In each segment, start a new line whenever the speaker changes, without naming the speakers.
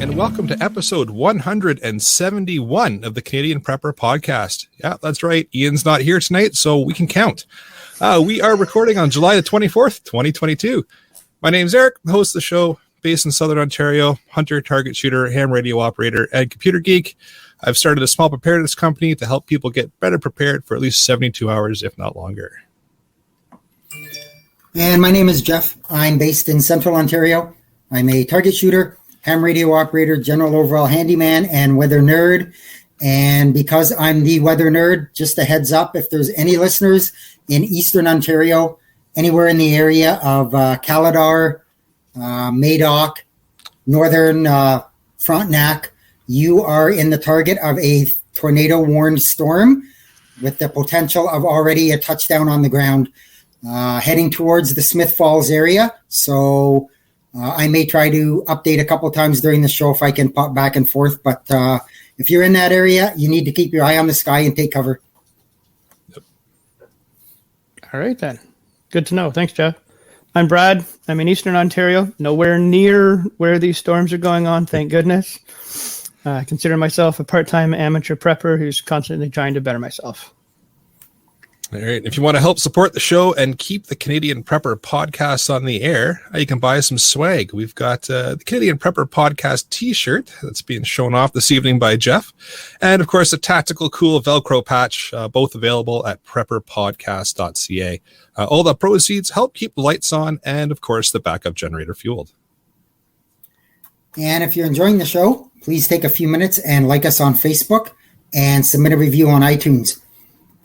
and welcome to episode 171 of the Canadian Prepper Podcast. Yeah, that's right. Ian's not here tonight, so we can count. We are recording on July the 24th, 2022. My name's Eric, the host of the show, based in Southern Ontario, hunter, target shooter, ham radio operator, and computer geek. I've started a small preparedness company to help people get better prepared for at least 72 hours, if not longer.
And my name is Jeff. I'm based in Central Ontario. I'm a target shooter, ham radio operator, general overall handyman, and weather nerd. And because I'm the weather nerd, just a heads up, if there's any listeners in Eastern Ontario, anywhere in the area of Caladar, Madoc, Northern Frontenac, you are in the target of a tornado-warned storm with the potential of already a touchdown on the ground heading towards the Smith Falls area. So I may try to update a couple times during the show if I can pop back and forth. But if you're in that area, you need to keep your eye on the sky and take cover.
Yep. All right, then. Good to know. Thanks, Jeff. I'm Brad. I'm in Eastern Ontario, nowhere near where these storms are going on, thank goodness. I consider myself a part-time amateur prepper who's constantly trying to better myself.
All right. If you want to help support the show and keep the Canadian Prepper Podcast on the air, you can buy some swag. We've got the Canadian Prepper Podcast t-shirt that's being shown off this evening by Jeff. And, of course, a tactical cool Velcro patch, both available at prepperpodcast.ca. All the proceeds help keep the lights on and, of course, the backup generator fueled.
And if you're enjoying the show, please take a few minutes and like us on Facebook and submit a review on iTunes.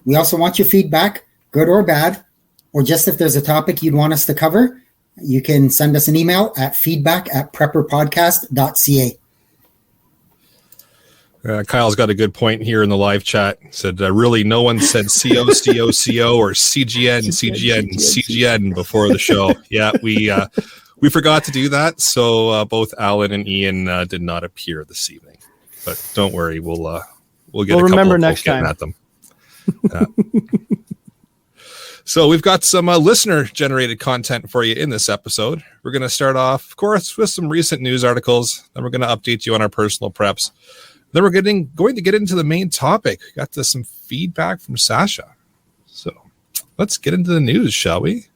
We also want your feedback, good or bad, or just if there's a topic you'd want us to cover, you can send us an email at feedback@prepperpodcast.ca.
Kyle's got a good point here in the live chat. He said, really, no one said CO, CO, CO, or CGN, CGN, CGN before the show. Yeah, we forgot to do that, so both Alan and Ian did not appear this evening. But don't worry, we'll get a couple
remember
of
next time
at them. So we've got some listener-generated content for you in this episode. We're going to start off, of course, with some recent news articles. Then we're going to update you on our personal preps. Then we're going to get into the main topic. We got some feedback from Sasha. So let's get into the news, shall we?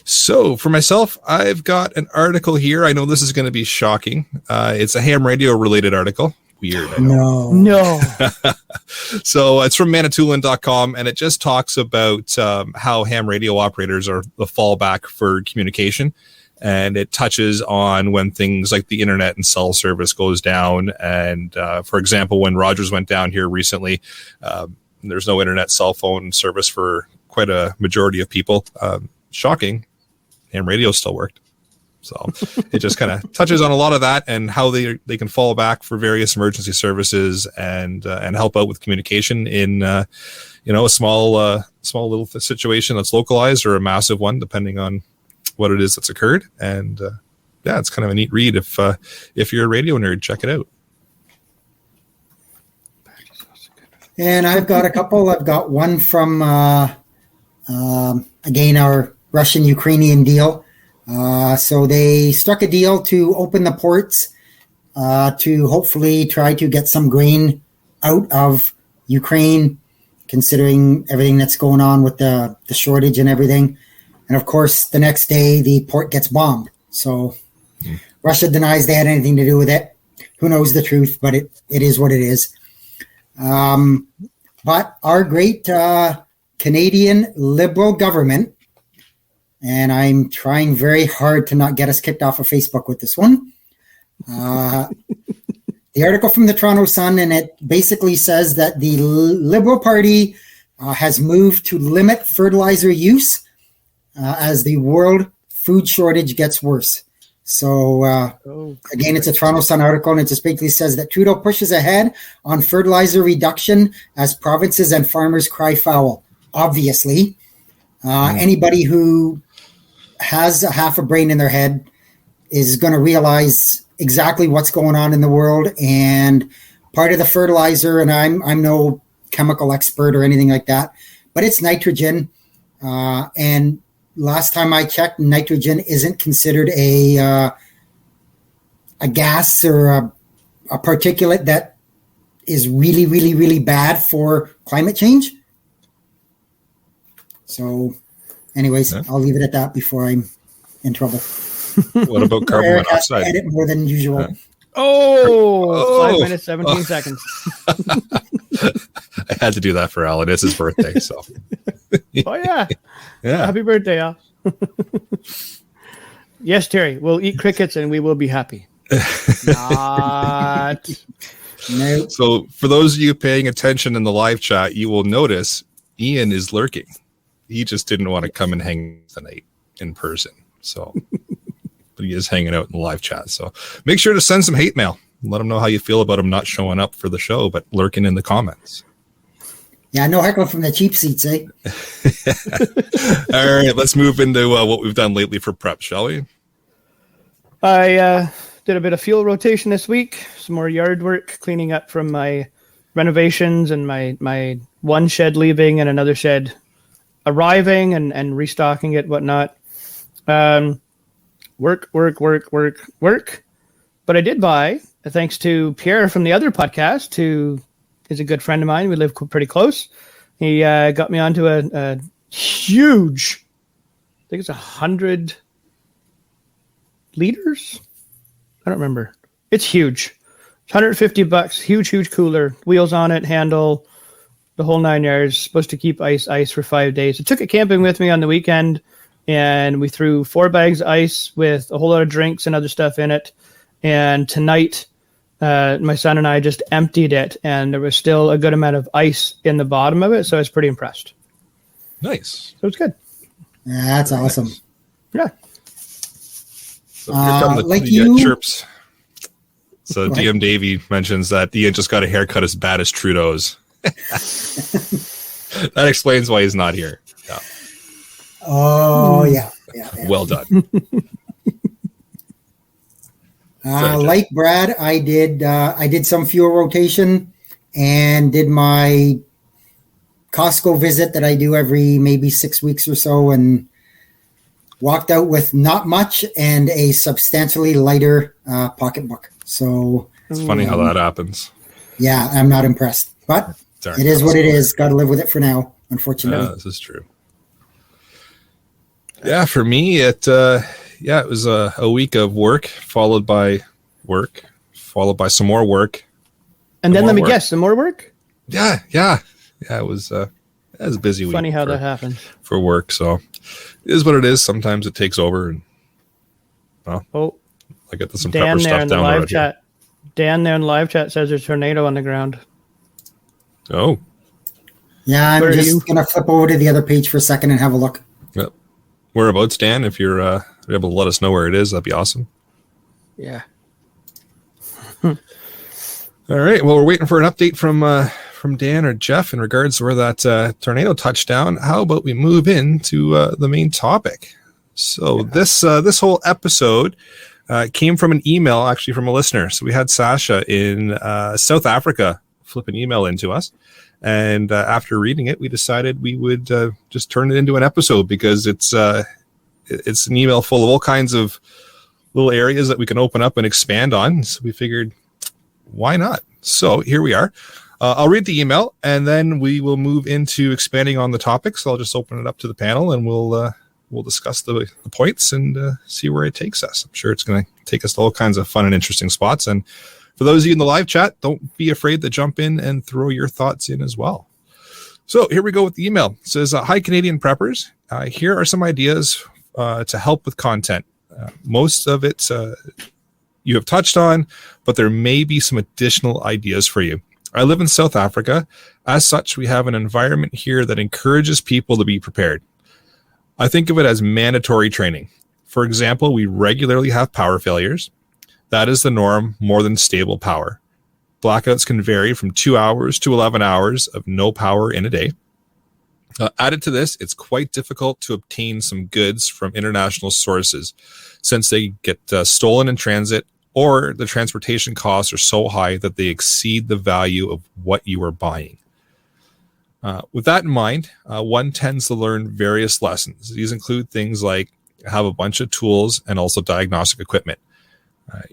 So for myself, I've got an article here. I know this is going to be shocking. It's a ham radio related article. Weird.
No.
So it's from Manitoulin.com, and it just talks about how ham radio operators are the fallback for communication. And it touches on when things like the internet and cell service goes down. And for example, when Rogers went down here recently, there's no internet cell phone service for quite a majority of people. Shocking. Ham radio still worked. So it just kind of touches on a lot of that and how they can fall back for various emergency services and help out with communication in a small little situation that's localized or a massive one, depending on what it is that's occurred. And it's kind of a neat read if you're a radio nerd, check it out.
And I've got a couple. I've got one from again our Russian-Ukrainian deal. So they struck a deal to open the ports to hopefully try to get some grain out of Ukraine, considering everything that's going on with the shortage and everything. And of course, the next day, the port gets bombed. So Russia denies they had anything to do with it. Who knows the truth, but it is what it is. But our great Canadian Liberal government, and I'm trying very hard to not get us kicked off of Facebook with this one. The article from the Toronto Sun, and it basically says that the Liberal Party has moved to limit fertilizer use as the world food shortage gets worse. So, again, it's a Toronto Sun article, and it just basically says that Trudeau pushes ahead on fertilizer reduction as provinces and farmers cry foul. Obviously, anybody who has a half a brain in their head is going to realize exactly what's going on in the world. And part of the fertilizer, and I'm no chemical expert or anything like that, but it's nitrogen. And last time I checked, nitrogen isn't considered a a gas or a particulate that is really, really, really bad for climate change. So, anyways, I'll leave it at that before I'm in trouble.
What about carbon
Eric has to
monoxide?
edit more than usual.
Oh, 5 minutes, 17 seconds.
I had to do that for Alan. It's his birthday, so.
Oh, yeah.
Yeah.
Happy birthday, Al. Yes, Terry, we'll eat crickets and we will be happy. Not.
No.
So for those of you paying attention in the live chat, you will notice Ian is lurking. He just didn't want to come and hang tonight in person. So, but he is hanging out in the live chat. So make sure to send some hate mail. Let him know how you feel about him not showing up for the show, but lurking in the comments.
Yeah, no heckling from the cheap seats, eh?
All right, let's move into what we've done lately for prep, shall we?
I did a bit of fuel rotation this week, some more yard work, cleaning up from my renovations and my one shed leaving and another shed arriving and restocking it, whatnot. Work. But I did buy, thanks to Pierre from the other podcast, who is a good friend of mine. We live pretty close. He got me onto a huge, I think it's 100 liters. I don't remember. It's huge. It's $150. Huge cooler. Wheels on it, handle, the whole 9 yards. Supposed to keep ice for 5 days. I took it camping with me on the weekend, and we threw 4 bags of ice with a whole lot of drinks and other stuff in it. And tonight, my son and I just emptied it, and there was still a good amount of ice in the bottom of it, so I was pretty impressed.
Nice.
So it's good.
Yeah, that's awesome.
Yeah.
So here come the
like you-
chirps. So
Go ahead.
DM Davey mentions that Ian just got a haircut as bad as Trudeau's. That explains why he's not here. Yeah.
Oh, yeah.
Well done.
Like Brad, I did some fuel rotation and did my Costco visit that I do every maybe 6 weeks or so, and walked out with not much and a substantially lighter pocketbook. So
It's funny how that happens.
yeah, I'm not impressed, but it is what it is. Got to live with it for now, unfortunately.
Yeah, this is true. Yeah, for me, it was a week of work followed by some more work.
And then
More
let me
work.
guess, some more work?
Yeah. It was a busy week.
Funny how that happens.
for work. So it is what it is. Sometimes it takes over, and
Oh,
I get some
Dan
prepper
there
stuff
in the
down the
live
road here.
chat. Dan there in the live chat says there's a tornado on the ground.
Oh,
Yeah, I'm
Where are you?
just gonna flip over to the other page for a second and have a look.
yep. Whereabouts, Dan? If you're able to let us know where it is, that'd be awesome.
Yeah.
All right. Well, we're waiting for an update from Dan or Jeff in regards to where that tornado touched down. How about we move into the main topic? So this whole episode came from an email, actually, from a listener. So we had Sasha in South Africa flip an email into us. And after reading it, we decided we would just turn it into an episode because it's an email full of all kinds of little areas that we can open up and expand on. So we figured, why not? So here we are. I'll read the email and then we will move into expanding on the topic. So I'll just open it up to the panel and we'll discuss the points and see where it takes us. I'm sure it's going to take us to all kinds of fun and interesting spots. And for those of you in the live chat, don't be afraid to jump in and throw your thoughts in as well. So here we go with the email. It says, hi, Canadian preppers. Here are some ideas to help with content. Most of it you have touched on, but there may be some additional ideas for you. I live in South Africa. As such, we have an environment here that encourages people to be prepared. I think of it as mandatory training. For example, we regularly have power failures. That is the norm more than stable power. Blackouts can vary from 2 hours to 11 hours of no power in a day. Added to this, it's quite difficult to obtain some goods from international sources since they get stolen in transit or the transportation costs are so high that they exceed the value of what you are buying. With that in mind, one tends to learn various lessons. These include things like have a bunch of tools and also diagnostic equipment.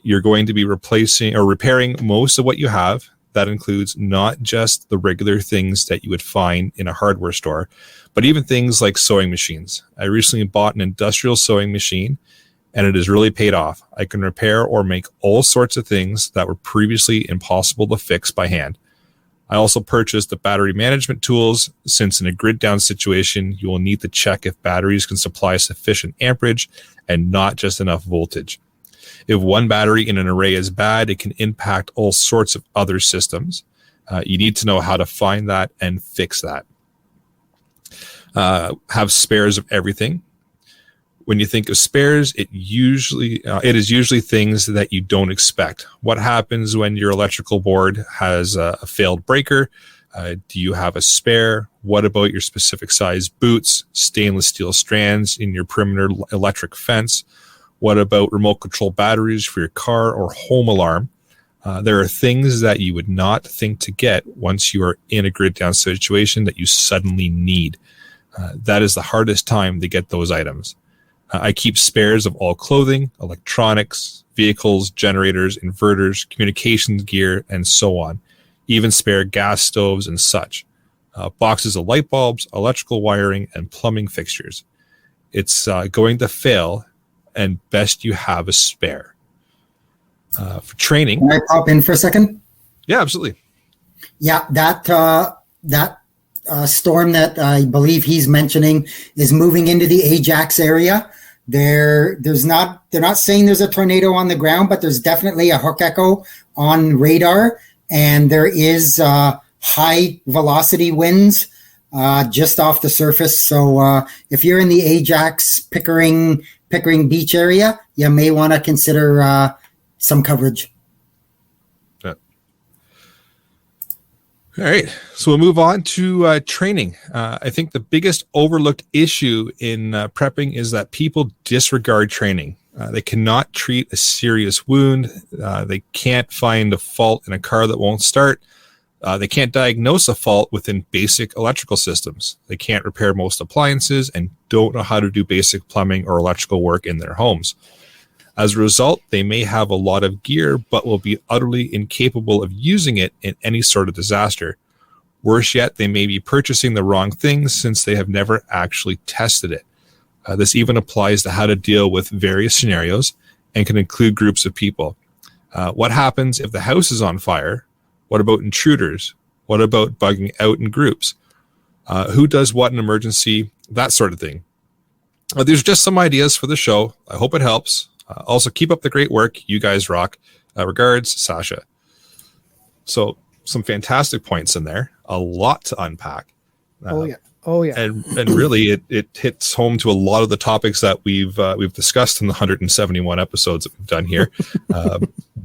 You're going to be replacing or repairing most of what you have. That includes not just the regular things that you would find in a hardware store, but even things like sewing machines. I recently bought an industrial sewing machine, and it has really paid off. I can repair or make all sorts of things that were previously impossible to fix by hand. I also purchased the battery management tools, since in a grid down situation, you will need to check if batteries can supply sufficient amperage and not just enough voltage. If one battery in an array is bad, it can impact all sorts of other systems. You need to know how to find that and fix that. Have spares of everything. When you think of spares, it is usually things that you don't expect. What happens when your electrical board has a failed breaker? Do you have a spare? What about your specific size boots, stainless steel strands in your perimeter electric fence? What about remote control batteries for your car or home alarm? There are things that you would not think to get once you are in a grid down situation that you suddenly need. That is the hardest time to get those items. I keep spares of all clothing, electronics, vehicles, generators, inverters, communications gear, and so on. Even spare gas stoves and such. Boxes of light bulbs, electrical wiring, and plumbing fixtures. It's going to fail, and best you have a spare. For training...
Can I pop in for a second?
Yeah, absolutely.
Yeah, that storm that I believe he's mentioning is moving into the Ajax area. They're not saying there's a tornado on the ground, but there's definitely a hook echo on radar, and there is high velocity winds just off the surface. So if you're in the Ajax Pickering Beach area, you may want to consider some coverage.
All right, so we'll move on to training. I think the biggest overlooked issue in prepping is that people disregard training. They cannot treat a serious wound. They can't find a fault in a car that won't start. They can't diagnose a fault within basic electrical systems. They can't repair most appliances and don't know how to do basic plumbing or electrical work in their homes. As a result, they may have a lot of gear, but will be utterly incapable of using it in any sort of disaster. Worse yet, they may be purchasing the wrong things since they have never actually tested it. This even applies to how to deal with various scenarios and can include groups of people. What happens if the house is on fire? What about intruders? What about bugging out in groups? Who does what in emergency? That sort of thing. There's just some ideas for the show. I hope it helps. Also, keep up the great work. You guys rock. Regards, Sasha. So, some fantastic points in there. A lot to unpack.
Oh yeah.
And really, it hits home to a lot of the topics that we've discussed in the 171 episodes that we've done here.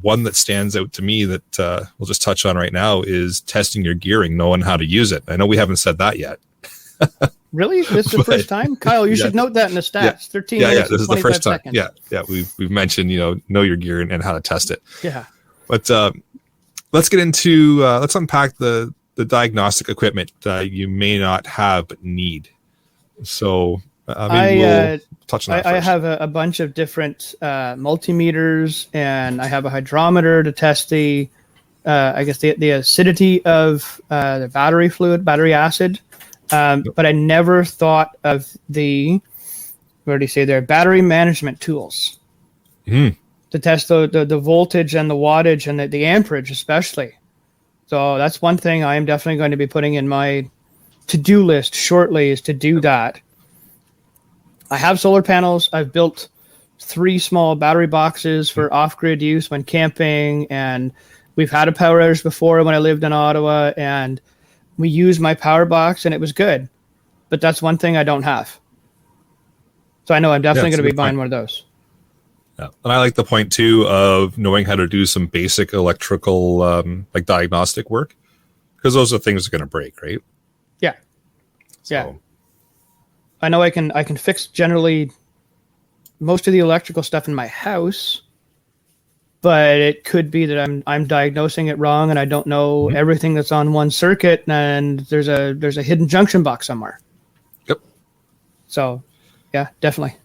One that stands out to me that we'll just touch on right now is testing your gearing, knowing how to use it. I know we haven't said that yet.
Really? This is the first time? Kyle, you should note that in the stats.
Yeah.
13 minutes
this is the first time.
seconds.
Yeah. We've mentioned, know your gear and how to test it.
Yeah.
But let's get into let's unpack the diagnostic equipment you may not have but need. So we'll touch on that
I
first.
have a bunch of different multimeters, and I have a hydrometer to test the acidity of the battery fluid, battery acid. But I never thought of battery management tools to test the voltage and the wattage and the amperage especially. So that's one thing I am definitely going to be putting in my to-do list shortly, is to do that. I have solar panels. I've built 3 small battery boxes for off-grid use when camping, and we've had a power outage before when I lived in Ottawa, and we used my power box and it was good, but that's one thing I don't have. So I know I'm definitely going to be buying one of those.
Yeah. And I like the point too of knowing how to do some basic electrical, like diagnostic work, because those are things that are going to break, right?
Yeah.
So.
Yeah. I know I can fix generally most of the electrical stuff in my house, but it could be that I'm diagnosing it wrong and I don't know everything that's on one circuit, and there's a hidden junction box somewhere.
Yep.
So, yeah, definitely.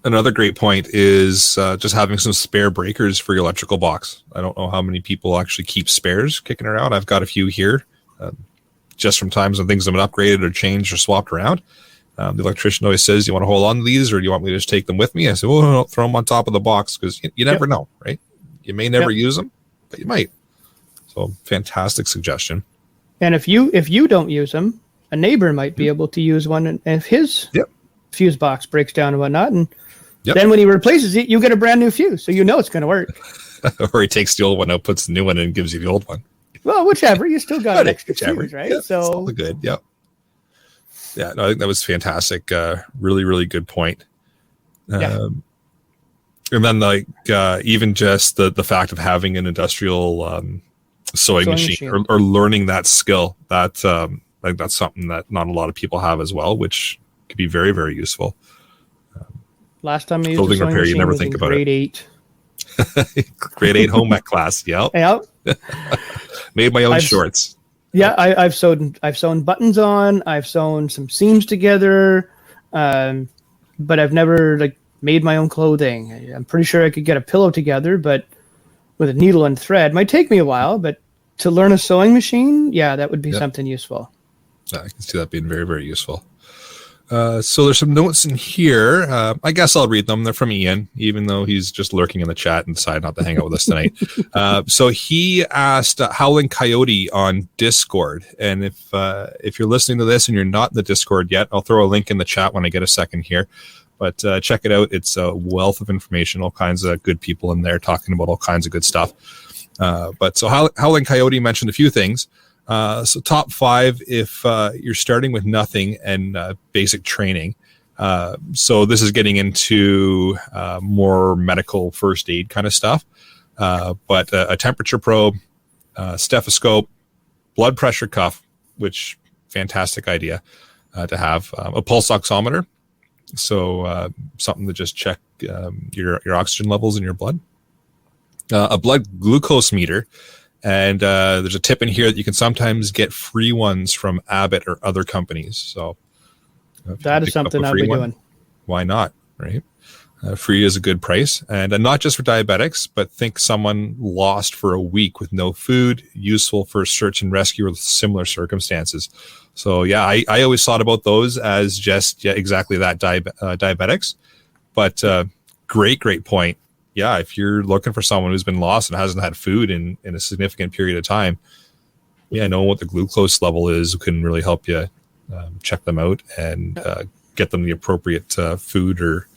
Another great point is just having some spare breakers for your electrical box. I don't know how many people actually keep spares kicking around. I've got a few here, just from times when things have been upgraded or changed or swapped around. The electrician always says, "Do you want to hold on to these, or do you want me to just take them with me?" I said, "Well, no, throw them on top of the box, because you never know, right? You may never use them, but you might." So, fantastic suggestion.
And if you don't use them, a neighbor might be able to use one, and if his fuse box breaks down and whatnot, and then when he replaces it, you get a brand new fuse, so it's going to work.
Or he takes the old one out, puts the new one in, and gives you the old one.
Well, whichever, you still got an extra fuse, right?
Yeah, so all good. Yep. Yeah, no, I think that was fantastic. Really, really good point. And then, like, even just the fact of having an industrial sewing machine. Or learning that skill, that like that's something that not a lot of people have as well, which could be very, very useful.
Last time I used a sewing machine, you never think about grade 8.
Grade 8 home ec class. Yep. Made my own shorts.
Yeah, I've sewn buttons on. I've sewn some seams together, but I've never made my own clothing. I'm pretty sure I could get a pillow together, but with a needle and thread might take me a while. But to learn a sewing machine, that would be something useful.
Yeah, I can see that being very, very useful. So there's some notes in here. I guess I'll read them. They're from Ian, even though he's just lurking in the chat and decided not to hang out with us tonight. So he asked Howling Coyote on Discord. And if you're listening to this and you're not in the Discord yet, I'll throw a link in the chat when I get a second here. But check it out. It's a wealth of information, all kinds of good people in there talking about all kinds of good stuff. But so Howling Coyote mentioned a few things. So top 5 if you're starting with nothing and basic training. So this is getting into more medical first aid kind of stuff. But a temperature probe, stethoscope, blood pressure cuff, which fantastic idea to have, a pulse oximeter. So something to just check your oxygen levels in your blood, a blood glucose meter. And there's a tip in here that you can sometimes get free ones from Abbott or other companies. So
that is something I'll be doing.
Why not, right? Free is a good price. And not just for diabetics, but think someone lost for a week with no food, useful for search and rescue with similar circumstances. So, I always thought about those as just exactly that, diabetics. But great point. Yeah, if you're looking for someone who's been lost and hasn't had food in a significant period of time, knowing what the glucose level is can really help you check them out and get them the appropriate food or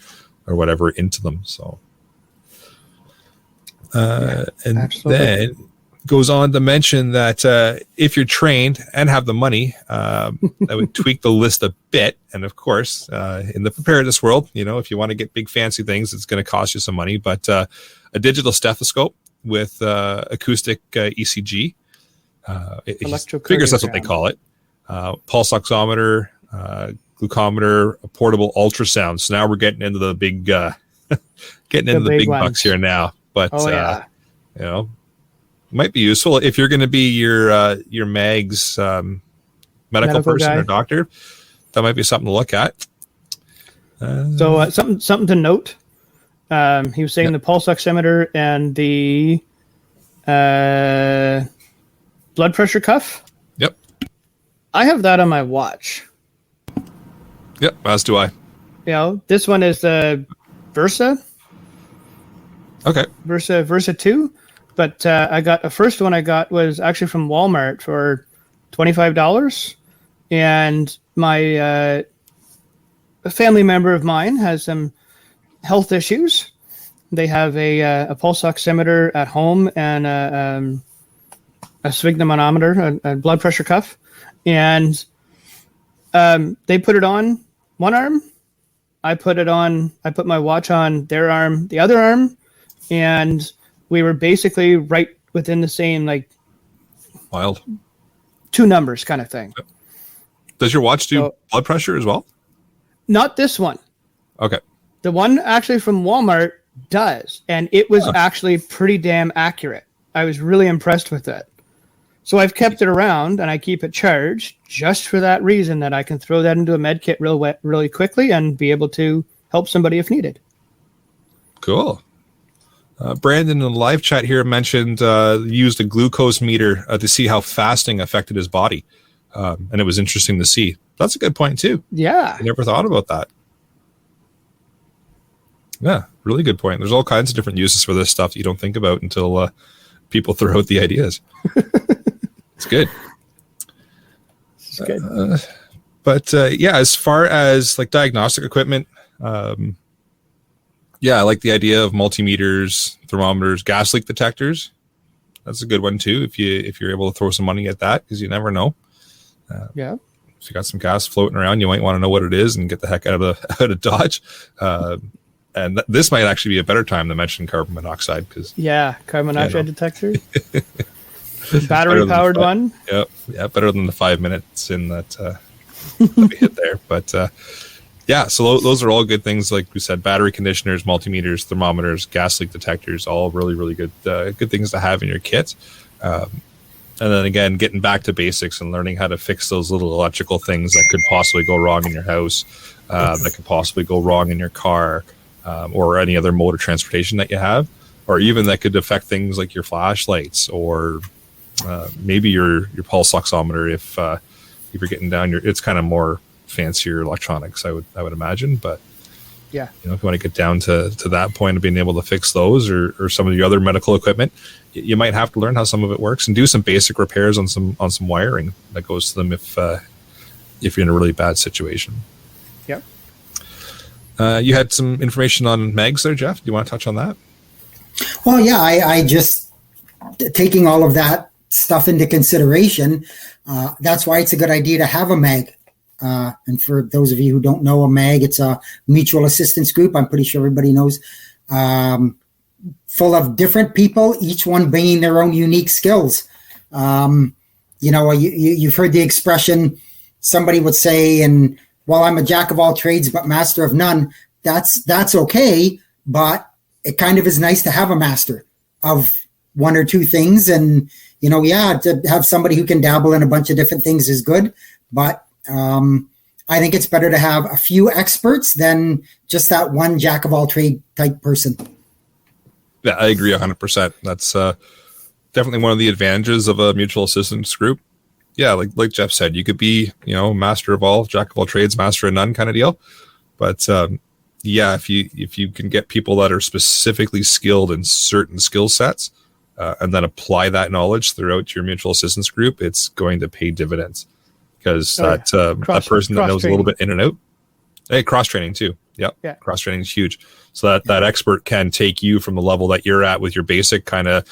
whatever into them. So, and absolutely. Then goes on to mention that if you're trained and have the money, I would tweak the list a bit. And of course, in the preparedness world, if you want to get big fancy things, it's going to cost you some money. But a digital stethoscope with acoustic ECG, figures that's what they call it. Pulse oximeter, glucometer, a portable ultrasound. So now we're getting into the big, the big bucks here now. But might be useful if you're going to be your MAG's medical person guy or doctor. That might be something to look at.
So something to note. He was saying the pulse oximeter and the blood pressure cuff.
Yep.
I have that on my watch.
Yep, as do I.
This one is the Versa.
Okay.
Versa 2. But the first one I got was actually from Walmart for $25. And a family member of mine has some health issues. They have a pulse oximeter at home and a sphygmomanometer, a blood pressure cuff. And they put it on one arm. I put my watch on their arm, the other arm. And we were basically right within the same,
wild
2 numbers kind of thing.
Does your watch do blood pressure as well?
Not this one.
Okay.
The one actually from Walmart does, and it was actually pretty damn accurate. I was really impressed with it. So I've kept it around, and I keep it charged just for that reason, that I can throw that into a med kit really quickly and be able to help somebody if needed.
Cool. Brandon in the live chat here mentioned used a glucose meter to see how fasting affected his body. And it was interesting to see. That's a good point too.
Yeah.
I never thought about that. Yeah, really good point. There's all kinds of different uses for this stuff that you don't think about until people throw out the ideas. It's good.
It's good.
But yeah, as far as like diagnostic equipment, yeah, I like the idea of multimeters, thermometers, gas leak detectors. That's a good one too. If you're able to throw some money at that, because you never know.
Yeah.
If you got some gas floating around, you might want to know what it is and get the heck out of Dodge. And this might actually be a better time to mention carbon monoxide because
carbon monoxide detector, battery powered one.
Yeah, better than the 5 minutes in that we hit there. But yeah, so those are all good things. Like we said, battery conditioners, multimeters, thermometers, gas leak detectors, all really, really good things to have in your kit. And then again, getting back to basics and learning how to fix those little electrical things that could possibly go wrong in your house, that could possibly go wrong in your car, or any other mode of transportation that you have, or even that could affect things like your flashlights or maybe your pulse oximeter if you're getting down it's kind of more fancier electronics, I would imagine. But
yeah,
if you want to get down to that point of being able to fix those or some of the other medical equipment, you might have to learn how some of it works and do some basic repairs on some wiring that goes to them if you're in a really bad situation.
Yep.
You had some information on mags there, Jeff. Do you want to touch on that?
Well, yeah, I just taking all of that stuff into consideration. That's why it's a good idea to have a mag. And for those of you who don't know, a MAG, it's a mutual assistance group. I'm pretty sure everybody knows. Full of different people, each one bringing their own unique skills. You've heard the expression, somebody would say, and well, I'm a jack of all trades, but master of none. That's okay, but it kind of is nice to have a master of one or two things. And, to have somebody who can dabble in a bunch of different things is good. But I think it's better to have a few experts than just that one jack of all trade type person.
Yeah, I agree 100%. That's definitely one of the advantages of a mutual assistance group. Yeah, like Jeff said, you could be, master of all, jack of all trades, master of none kind of deal. But yeah, if you can get people that are specifically skilled in certain skill sets and then apply that knowledge throughout your mutual assistance group, it's going to pay dividends. Because that person that knows a little bit in and out. Hey, cross-training too. Yep. Yeah. Cross-training is huge. So that expert can take you from the level that you're at with your basic kind of,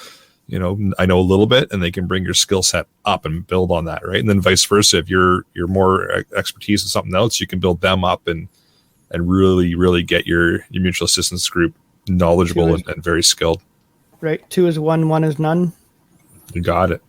I know a little bit, and they can bring your skill set up and build on that, right? And then vice versa. If you're more expertise in something else, you can build them up and really, really get your mutual assistance group knowledgeable and very skilled.
Right. 2 is 1, 1 is none.
You got it.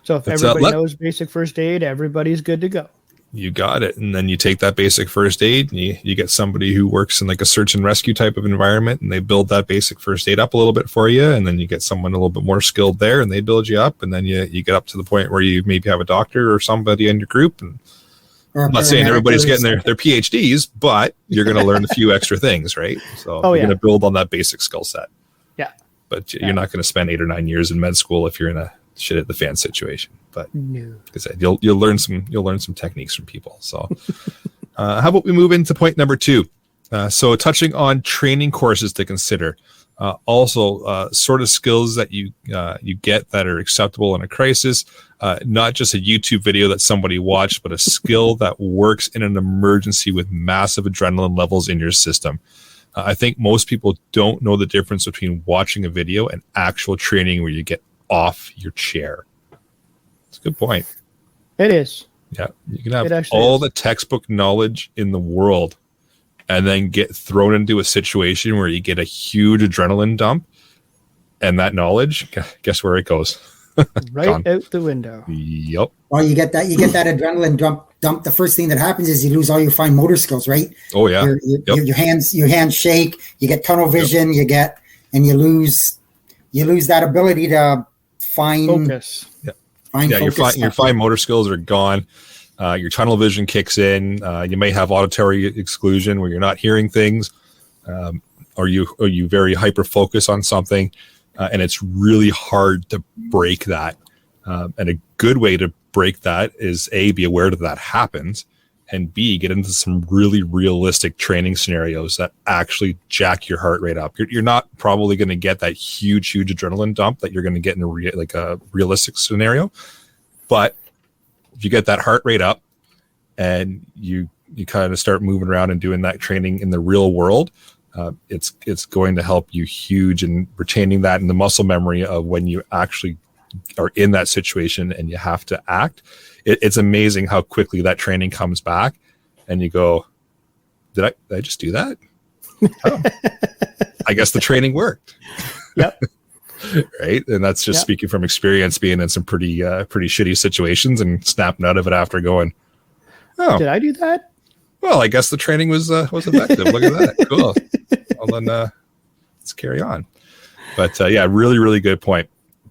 So if everybody knows basic first aid, everybody's good to go.
You got it. And then you take that basic first aid and you get somebody who works in like a search and rescue type of environment, and they build that basic first aid up a little bit for you. And then you get someone a little bit more skilled there and they build you up. And then you get up to the point where you maybe have a doctor or somebody in your group. And I'm not saying everybody's getting their PhDs, but you're going to learn a few extra things, right? So you're going to build on that basic skill set.
Yeah.
But you're not going to spend 8 or 9 years in med school if you're in a shit at the fan situation. But
no.
Like I said, you'll learn some techniques from people. So how about we move into point number 2? So touching on training courses to consider. Also sort of skills that you get that are acceptable in a crisis, not just a YouTube video that somebody watched, but a skill that works in an emergency with massive adrenaline levels in your system. I think most people don't know the difference between watching a video and actual training where you get off your chair. It's a good point.
It is.
Yeah. You can have all the textbook knowledge in the world and then get thrown into a situation where you get a huge adrenaline dump, and that knowledge, guess where it goes?
Right out the window.
Yep.
Well, you get that adrenaline dump. The first thing that happens is you lose all your fine motor skills, right?
Oh yeah.
Your hands shake, you get tunnel vision, you lose that ability to focus.
Your fine motor skills are gone. Your tunnel vision kicks in. You may have auditory exclusion where you're not hearing things. Are you very hyper focused on something, and it's really hard to break that? And a good way to break that is A, be aware that happens, and B, get into some really realistic training scenarios that actually jack your heart rate up. You're not probably going to get that huge adrenaline dump that you're going to get in a realistic scenario. But if you get that heart rate up and you kind of start moving around and doing that training in the real world, it's going to help you huge in retaining that in the muscle memory of when you actually are in that situation and you have to act. It's amazing how quickly that training comes back and you go, did I just do that? Oh, I guess the training worked.
Yep.
Right. And that's just speaking from experience, being in some pretty shitty situations and snapping out of it after going, oh,
did I do that?
Well, I guess the training was effective. Look at that. Cool. Well, then let's carry on. But really, really good point.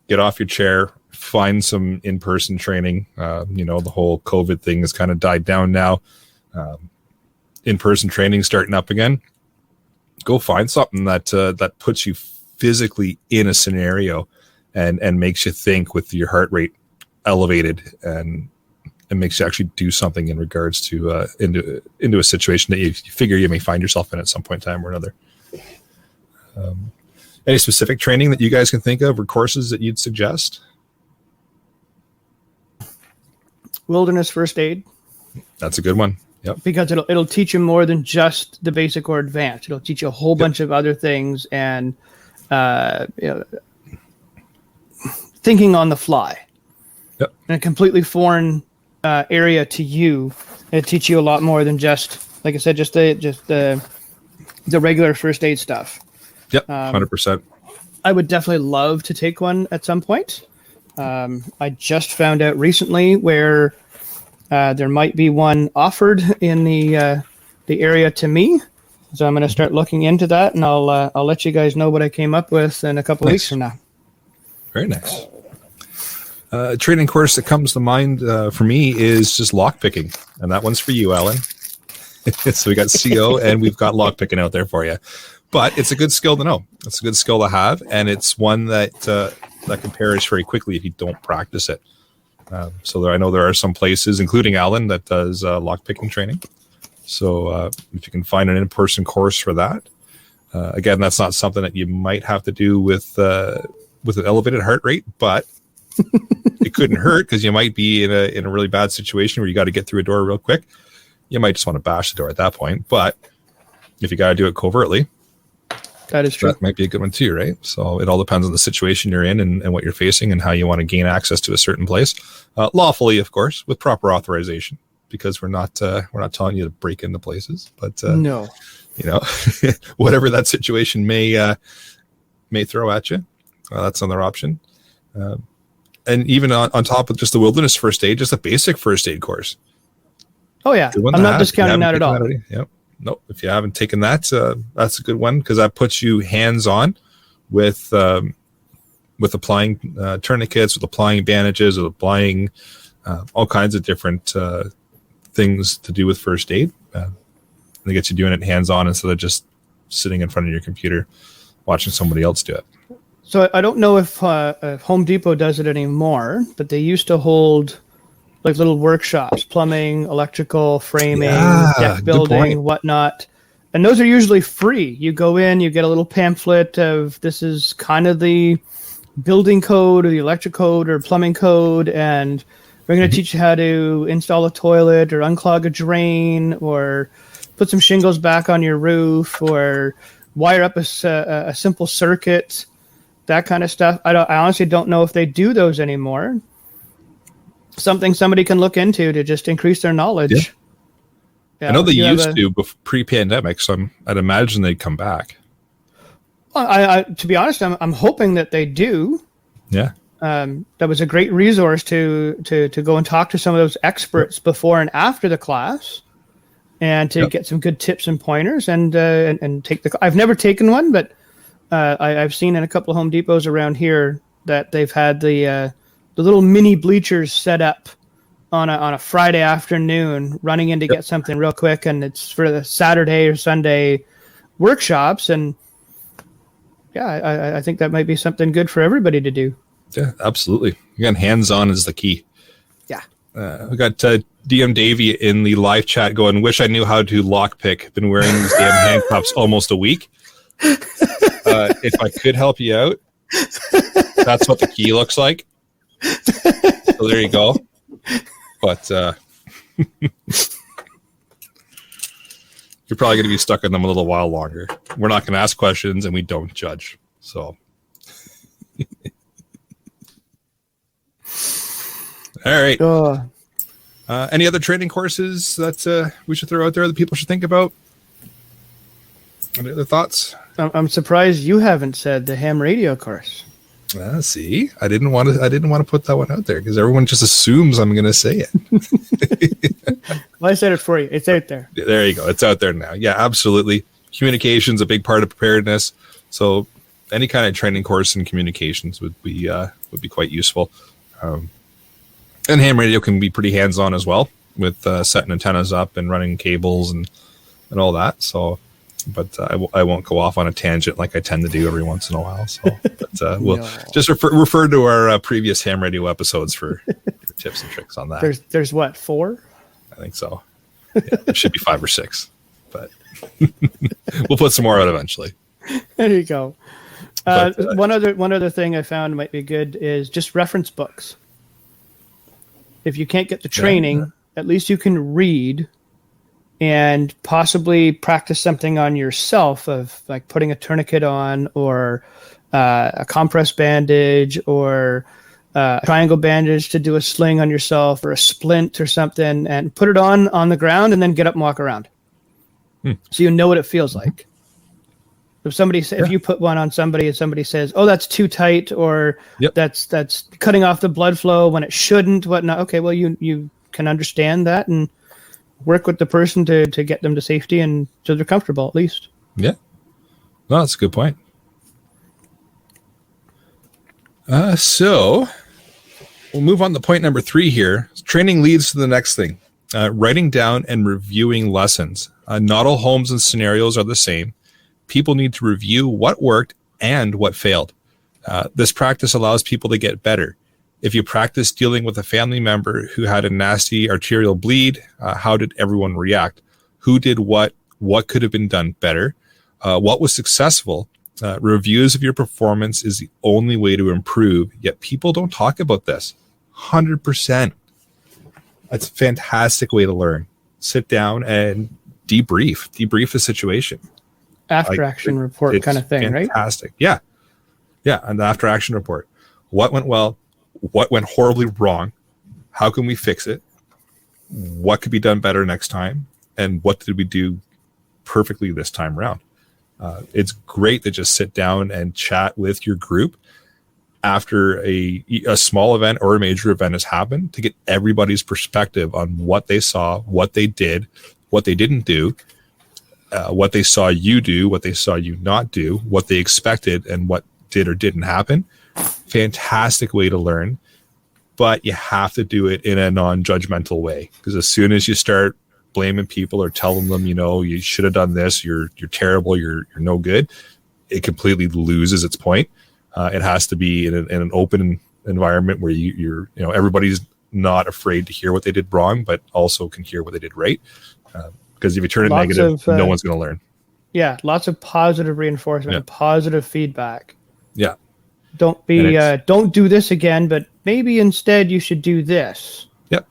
Get off your chair, find some in-person training. The whole COVID thing has kind of died down now. In-person training starting up again. Go find something that puts you physically in a scenario and makes you think with your heart rate elevated, and it makes you actually do something in regards to into a situation that you figure you may find yourself in at some point in time or another. Any specific training that you guys can think of or courses that you'd suggest?
Wilderness first aid.
That's a good one. Yep.
Because it'll teach you more than just the basic or advanced. It'll teach you a whole bunch of other things and thinking on the fly.
Yep.
In a completely foreign area to you, it'll teach you a lot more than just, like I said, just the regular first aid stuff.
Yep, 100%.
I would definitely love to take one at some point. I just found out recently where there might be one offered in the area to me, so I'm going to start looking into that, and I'll let you guys know what I came up with in a couple of weeks from now.
Very nice. A training course that comes to mind for me is just lockpicking, and that one's for you, Alan. So we got CO and we've got lockpicking out there for you. But it's a good skill to know. It's a good skill to have, and it's one that can perish very quickly if you don't practice it. So I know there are some places, including Alan, that does lockpicking training. So if you can find an in-person course for that, again, that's not something that you might have to do with an elevated heart rate, but it couldn't hurt, because you might be in a really bad situation where you got to get through a door real quick. You might just want to bash the door at that point. But if you got to do it covertly,
that is true.
That might be a good one too, right? So it all depends on the situation you're in and what you're facing and how you want to gain access to a certain place, lawfully, of course, with proper authorization, because we're not telling you to break into places, but
no,
whatever that situation may throw at you, that's another option. And even on top of just the wilderness first aid, just a basic first aid course.
Oh yeah, I'm not discounting that at all.
Yep. No, if you haven't taken that, that's a good one, because that puts you hands-on with applying tourniquets, with applying bandages, with applying all kinds of different things to do with first aid. They get you doing it hands-on instead of just sitting in front of your computer watching somebody else do it.
So I don't know if Home Depot does it anymore, but they used to hold like little workshops, plumbing, electrical, framing, deck building, whatnot. And those are usually free. You go in, you get a little pamphlet of this is kind of the building code or the electric code or plumbing code, and we're going to teach you how to install a toilet or unclog a drain or put some shingles back on your roof or wire up a simple circuit, that kind of stuff. I honestly don't know if they do those anymore. Something somebody can look into to just increase their knowledge.
Yeah.
Yeah,
I know they used to pre-pandemic, so I'd imagine they'd come back.
Well, to be honest, I'm hoping that they do.
Yeah.
That was a great resource to go and talk to some of those experts before and after the class, and to get some good tips and pointers and take the. I've never taken one, but I've seen in a couple of Home Depots around here that they've had the little mini bleachers set up on a Friday afternoon, running in to get something real quick, and it's for the Saturday or Sunday workshops, and I think that might be something good for everybody to do.
Yeah, absolutely. Again, hands-on is the key.
Yeah.
We got DM Davey in the live chat going, wish I knew how to lockpick. Been wearing these damn handcuffs almost a week. If I could help you out, that's what the key looks like. So there you go. But you're probably going to be stuck in them a little while longer. We're not going to ask questions, and we don't judge. So, all right. Any other training courses that we should throw out there that people should think about? Any other thoughts?
I'm surprised you haven't said the ham radio course.
See, I didn't want to put that one out there because everyone just assumes I'm going to say it.
Well, I said it for you. It's out there.
There you go. It's out there now. Yeah, absolutely. Communication's a big part of preparedness. So any kind of training course in communications would be quite useful. And ham radio can be pretty hands-on as well with setting antennas up and running cables and all that. So, but I won't go off on a tangent like I tend to do every once in a while. So, but we'll just refer to our previous ham radio episodes for tips and tricks on that.
There's what, 4?
I think so. Yeah, it should be 5 or 6, but we'll put some more out eventually.
There you go. One other thing I found might be good is just reference books. If you can't get the training, at least you can read and possibly practice something on yourself of like putting a tourniquet on or a compress bandage or a triangle bandage to do a sling on yourself or a splint or something and put it on the ground and then get up and walk around. So you know what it feels like. If you put one on somebody and somebody says, "Oh, that's too tight," or that's cutting off the blood flow when it shouldn't, whatnot. Okay, well you can understand that and work with the person to get them to safety and so they're comfortable at least.
Yeah, no, that's a good point. So we'll move on to point number 3 here. Training leads to the next thing: writing down and reviewing lessons. Not all homes and scenarios are the same. People need to review what worked and what failed. This practice allows people to get better. If you practice dealing with a family member who had a nasty arterial bleed, how did everyone react? Who did what? What could have been done better? What was successful? Reviews of your performance is the only way to improve, yet people don't talk about this. 100%. That's a fantastic way to learn. Sit down and debrief the situation.
After action report kind of thing,
fantastic.
Right?
Fantastic. Yeah. Yeah. And the after action report. What went well? What went horribly wrong? How can we fix it? What could be done better next time? And what did we do perfectly this time around? It's great to just sit down and chat with your group after a small event or a major event has happened to get everybody's perspective on what they saw, what they did, what they didn't do, what they saw you do, what they saw you not do, what they expected, and what did or didn't happen. Fantastic way to learn, but you have to do it in a non-judgmental way, because as soon as you start blaming people or telling them, you should have done this, you're terrible, you're no good, it completely loses its point. It has to be in an open environment where you're everybody's not afraid to hear what they did wrong, but also can hear what they did right. Because if you turn it negative, no one's going to learn. Yeah,
lots of positive reinforcement, positive feedback.
Yeah.
Don't do this again, but maybe instead you should do this.
Yep.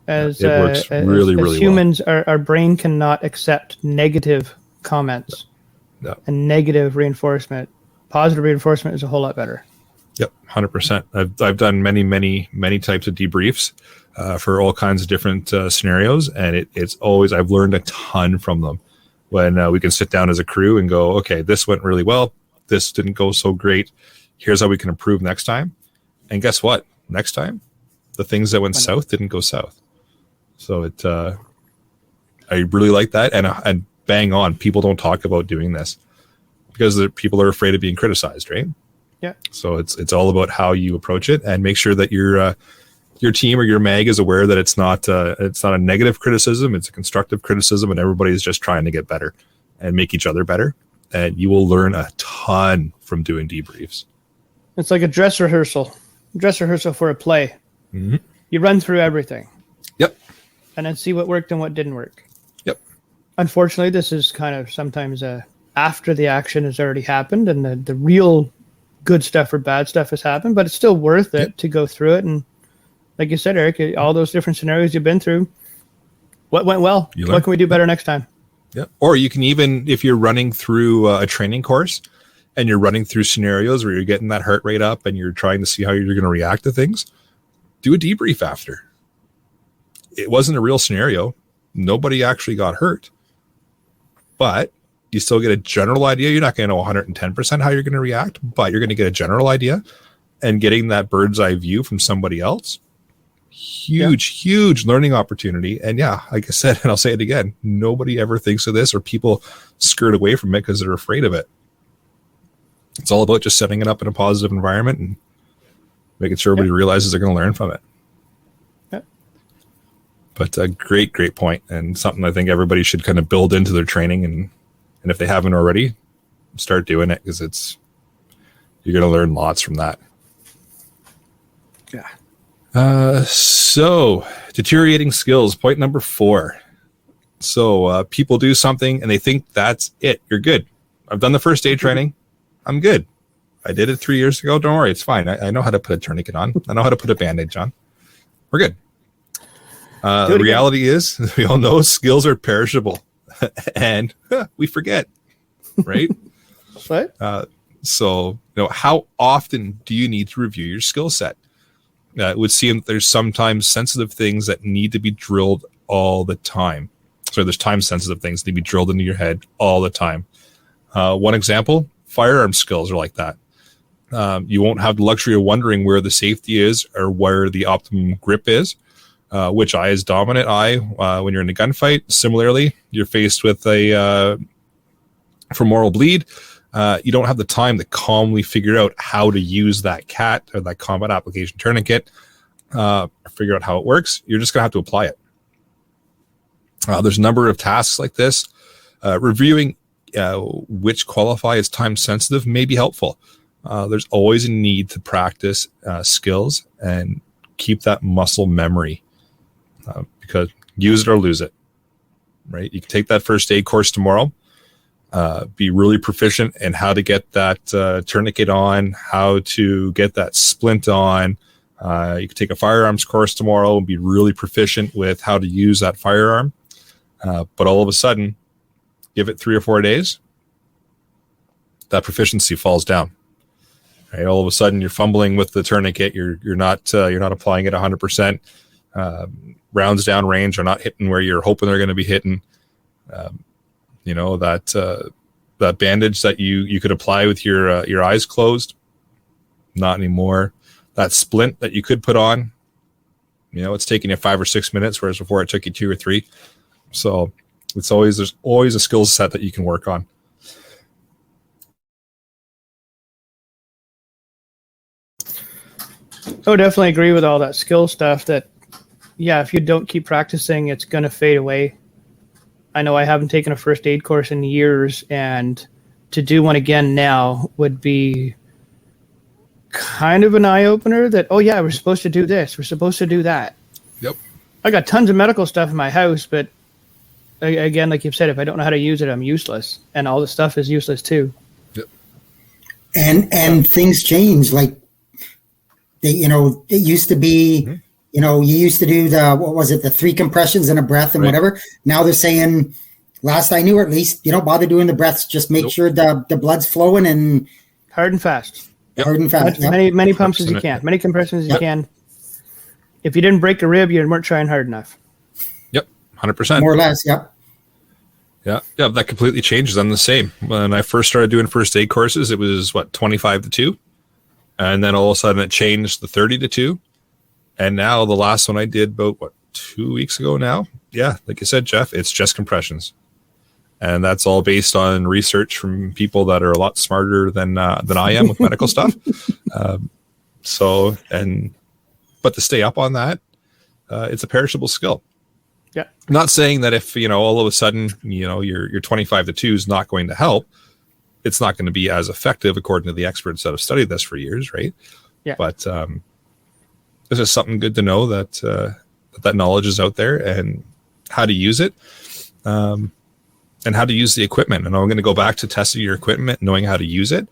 As
it works really
humans,
well.
Our brain cannot accept negative comments and negative reinforcement. Positive reinforcement is a whole lot better.
Yep, 100%. I've done many types of debriefs for all kinds of different scenarios, and it's always, I've learned a ton from them when we can sit down as a crew and go, okay, this went really well, this didn't go so great, here's how we can improve next time. And guess what? Next time, the things that went south didn't go south. So I really like that, and bang on, people don't talk about doing this because people are afraid of being criticized, right?
Yeah.
So it's all about how you approach it, and make sure that your team or your mag is aware that it's not a negative criticism, it's a constructive criticism, and everybody's just trying to get better and make each other better. and you will learn a ton from doing debriefs.
It's like a dress rehearsal for a play.
Mm-hmm.
You run through everything.
Yep.
And then see what worked and what didn't work.
Yep.
Unfortunately, this is kind of sometimes after the action has already happened and the real good stuff or bad stuff has happened, but it's still worth it to go through it. And like you said, Eric, all those different scenarios you've been through, what went well? What can we do better next time?
Yeah. Or you can even, if you're running through a training course and you're running through scenarios where you're getting that heart rate up and you're trying to see how you're going to react to things, do a debrief after. It wasn't a real scenario. Nobody actually got hurt, but you still get a general idea. You're not going to know 110% how you're going to react, but you're going to get a general idea, and getting that bird's eye view from somebody else. Huge learning opportunity. And yeah, like I said, and I'll say it again, nobody ever thinks of this, or people skirt away from it because they're afraid of it. It's all about just setting it up in a positive environment and making sure everybody realizes they're going to learn from it. But a great point, and something I think everybody should kind of build into their training, and if they haven't already, start doing it, because you're going to learn lots from that.
Yeah.
So deteriorating skills, point number 4. So people do something and they think that's it. You're good. I've done the first aid training. I'm good. I did it 3 years ago. Don't worry, it's fine. I know how to put a tourniquet on. I know how to put a bandage on. We're good. The reality is, we all know skills are perishable, and we forget, right?
What?
So, how often do you need to review your skill set? It would seem that there's sometimes sensitive things that need to be drilled all the time. So there's time-sensitive things that need to be drilled into your head all the time. One example, firearm skills are like that. You won't have the luxury of wondering where the safety is or where the optimum grip is. Which eye is dominant eye when you're in a gunfight. Similarly, you're faced with a femoral bleed. You don't have the time to calmly figure out how to use that CAT or that combat application tourniquet, figure out how it works. You're just going to have to apply it. There's a number of tasks like this. Reviewing which qualify as time sensitive may be helpful. There's always a need to practice skills and keep that muscle memory. Because use it or lose it, right? You can take that first aid course tomorrow, be really proficient in how to get that tourniquet on, how to get that splint on. You can take a firearms course tomorrow and be really proficient with how to use that firearm. But all of a sudden, give it 3 or 4 days, that proficiency falls down. Right? All of a sudden, you're fumbling with the tourniquet. You're not applying it 100%. Rounds down range are not hitting where you're hoping they're going to be hitting. That bandage that you could apply with your eyes closed, not anymore. That splint that you could put on, it's taking you 5 or 6 minutes, whereas before it took you 2 or 3. So there's always a skill set that you can work on.
I would definitely agree with all that skill stuff that, yeah, if you don't keep practicing, it's going to fade away. I know I haven't taken a first aid course in years, and to do one again now would be kind of an eye-opener that, oh, yeah, we're supposed to do this. We're supposed to do that.
Yep. I
got tons of medical stuff in my house, but again, like you've said, if I don't know how to use it, I'm useless. And all the stuff is useless too.
Yep.
And things change. Like, it used to be, you used to do the 3 compressions and a breath and whatever. Now they're saying, last I knew, or at least, bother doing the breaths. Just make sure the blood's flowing and
hard and fast.
Yep.
Hard and fast.
Many pumps as you can. Many compressions as you can. If you didn't break a rib, you weren't trying hard enough.
Yep, 100%.
More or less, yep.
Yeah, that completely changes. I'm the same. When I first started doing first aid courses, it was 25-2, and then all of a sudden it changed to 30-2, and now the last one I did about 2 weeks ago now. Yeah, like you said, Jeff, it's just compressions, and that's all based on research from people that are a lot smarter than I am with medical stuff. But to stay up on that, it's a perishable skill.
Yeah.
I'm not saying that if, all of a sudden, your 25-2 is not going to help, it's not going to be as effective according to the experts that have studied this for years, right?
Yeah.
But it's just something good to know that that knowledge is out there and how to use it, and how to use the equipment. And I'm going to go back to testing your equipment, knowing how to use it.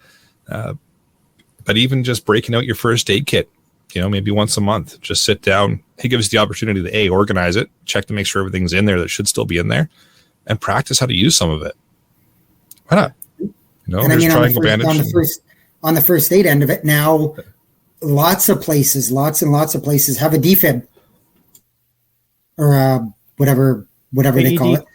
But even just breaking out your first aid kit, maybe once a month, just sit down. It gives you the opportunity to organize it, check to make sure everything's in there that should still be in there, and practice how to use some of it. Why not?
And I mean, on the first aid end of it now, lots and lots of places have a defib or whatever they call it.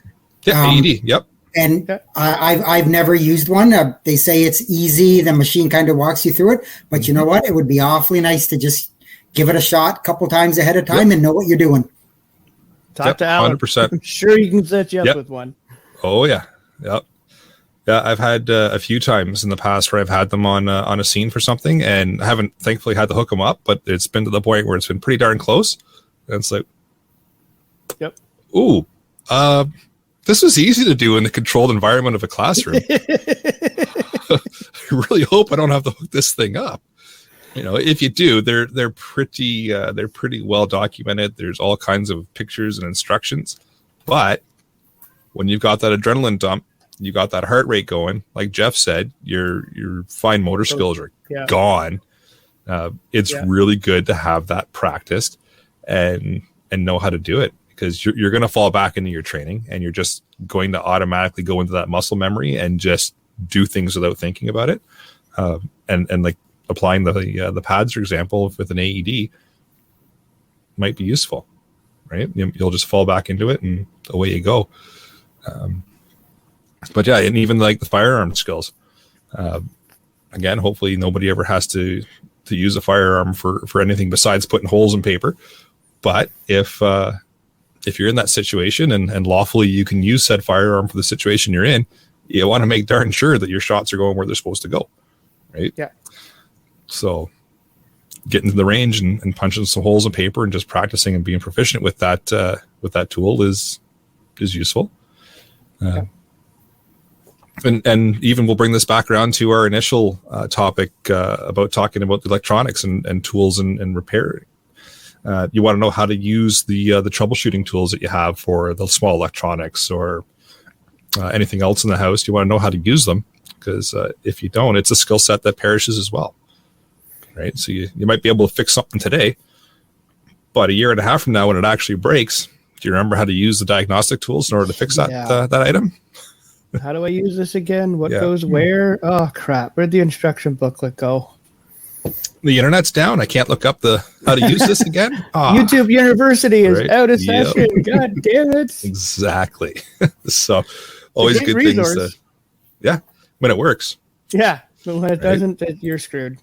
Yeah, AED. Yep.
And I've never used one. They say it's easy. The machine kind of walks you through it. But you know what? It would be awfully nice to just give it a shot a couple times ahead of time and know what you're doing.
Talk to Alan.
100%.
I'm sure he can set you up with one.
Oh, yeah. Yep. Yeah, I've had a few times in the past where I've had them on a scene for something, and I haven't thankfully had to hook them up, but it's been to the point where it's been pretty darn close. And it's like,
yep.
Ooh, this was easy to do in the controlled environment of a classroom. I really hope I don't have to hook this thing up. If you do, they're pretty well documented. There's all kinds of pictures and instructions. But when you've got that adrenaline dump, you got that heart rate going, like Jeff said, your fine motor skills are gone. It's really good to have that practiced and know how to do it, because you're going to fall back into your training, and you're just going to automatically go into that muscle memory and just do things without thinking about it. And like applying the pads, for example, with an AED might be useful, right? You'll just fall back into it and away you go. But yeah, and even like the firearm skills. Again, hopefully nobody ever has to use a firearm for anything besides putting holes in paper. But if you're in that situation and lawfully you can use said firearm for the situation you're in, you want to make darn sure that your shots are going where they're supposed to go, right?
Yeah.
So getting to the range and punching some holes in paper and just practicing and being proficient with that tool is useful. And even we'll bring this back around to our initial topic about talking about the electronics and tools and repairing. You want to know how to use the troubleshooting tools that you have for the small electronics or anything else in the house. You want to know how to use them, because if you don't, it's a skill set that perishes as well, right? So you might be able to fix something today, but a year and a half from now when it actually breaks, do you remember how to use the diagnostic tools in order to fix that item?
How do I use this again? What goes where? Oh, crap. Where'd the instruction booklet go?
The internet's down. I can't look up how to use this again.
YouTube University is out of session. God damn it.
Exactly. So always good resource. Things when it works.
Yeah. But when it doesn't, you're screwed.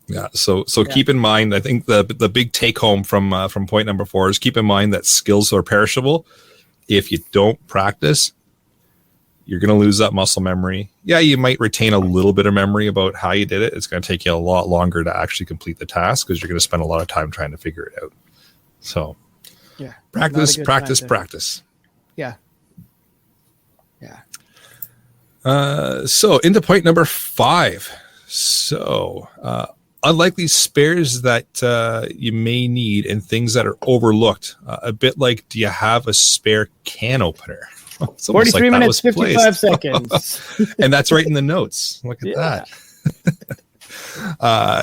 Yeah. So keep in mind, I think the big take home from point number 4 is keep in mind that skills are perishable. If you don't practice, you're going to lose that muscle memory. Yeah, you might retain a little bit of memory about how you did it. It's going to take you a lot longer to actually complete the task, because you're going to spend a lot of time trying to figure it out. So, practice.
Yeah.
So into point number 5. So, unlikely spares that you may need and things that are overlooked. A bit like, do you have a spare can opener?
43 minutes, 55 seconds.
And that's right in the notes. Look at that.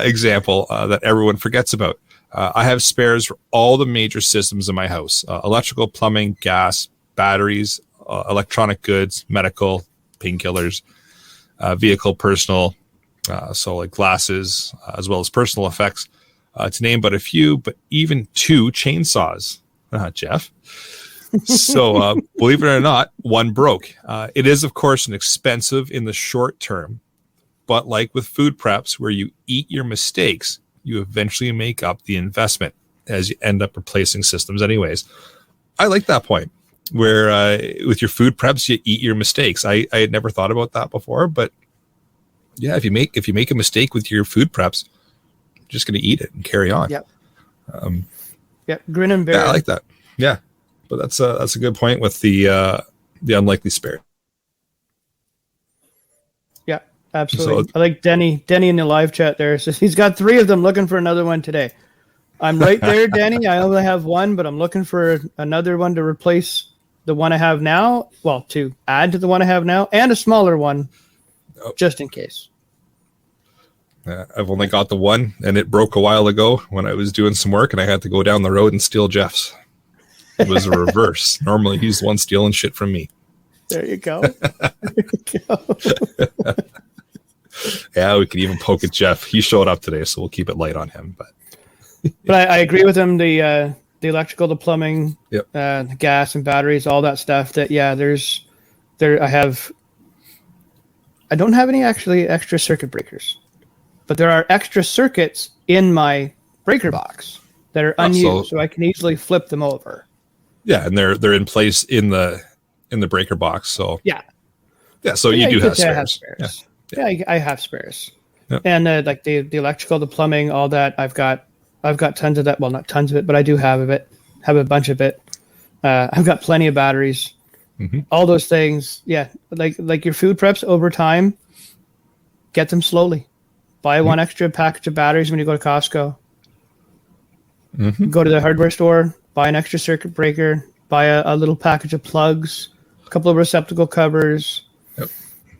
Example that everyone forgets about. I have spares for all the major systems in my house. Electrical, plumbing, gas, batteries, electronic goods, medical, painkillers, vehicle, personal, so like glasses, as well as personal effects, to name but a few, but even 2 chainsaws. Jeff. So believe it or not, one broke. It is, of course, an expensive in the short term, but like with food preps where you eat your mistakes, you eventually make up the investment as you end up replacing systems anyways. I like that point where with your food preps, you eat your mistakes. I had never thought about that before, but yeah, if you make a mistake with your food preps, you're just going to eat it and carry on.
Yep. Grin and bear.
Yeah, I like that. Yeah. But that's a good point with the unlikely spare.
Absolutely.
So-
I like Denny in the live chat there. Says he's got 3 of them, looking for another one today. I'm right there, Denny. I only have 1, but I'm looking for another one to replace the one I have now. Well, to add to the one I have now, and a smaller one, just in case.
I've only got the one, and it broke a while ago when I was doing some work, and I had to go down the road and steal Jeff's. It was a reverse. Normally, he's the one stealing shit from me.
There you go. There you go.
Yeah, we could even poke at Jeff. He showed up today, so we'll keep it light on him.
But I agree with him. The electrical, the plumbing,
Yep.
the gas and batteries, all that stuff. That I don't have any actually extra circuit breakers, but there are extra circuits in my breaker box that are unused, so I can easily flip them over.
Yeah, and they're in place in the breaker box. So
Yeah.
So you do
could
have
say I
spares.
Yeah, I have spares.
Yep.
And like the electrical, the plumbing, all that. I've got tons of that. Well, not tons of it, but I do have of it. Have a bunch of it. I've got plenty of batteries.
Mm-hmm.
All those things. Yeah, like your food preps over time. Get them slowly. Buy one extra package of batteries when you go to Costco.
Mm-hmm.
Go to the hardware store. Buy an extra circuit breaker. Buy a little package of plugs. A couple of receptacle covers.
Yep.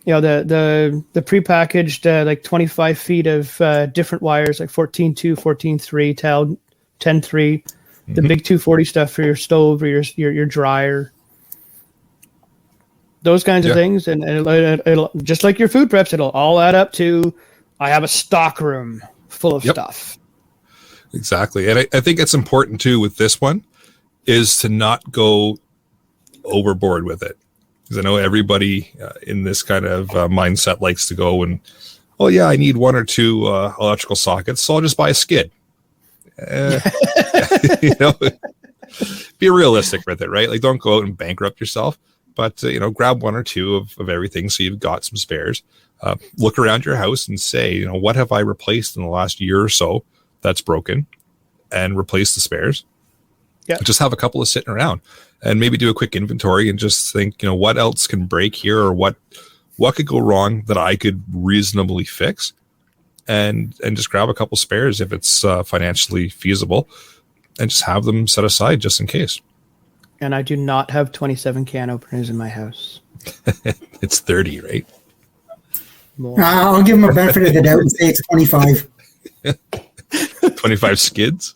You know, the prepackaged like 25 feet of different wires, like 14.2, 14.3, 10.3, the big 240 stuff for your stove or your dryer. Those kinds of things, and it'll just like your food preps, it'll all add up to I have a stock room full of stuff.
Exactly, and I think it's important too with this one is to not go overboard with it. Because I know everybody in this kind of mindset likes to go and, oh yeah, I need 1 or 2 electrical sockets, so I'll just buy a skid. You know, be realistic with it, right? Like, don't go out and bankrupt yourself, but you know, grab 1 or 2 of everything so you've got some spares. Look around your house and say, you know, what have I replaced in the last year or so that's broken, and replace the spares.
Yeah,
just have a couple of sitting around. And maybe do a quick inventory and just think, you know, what else can break here, or what could go wrong that I could reasonably fix, and just grab a couple spares if it's financially feasible, and just have them set aside just in case.
And I do not have 27 can openers in my house.
It's 30, right?
I'll give him a benefit of the doubt and say it's 25.
25 skids?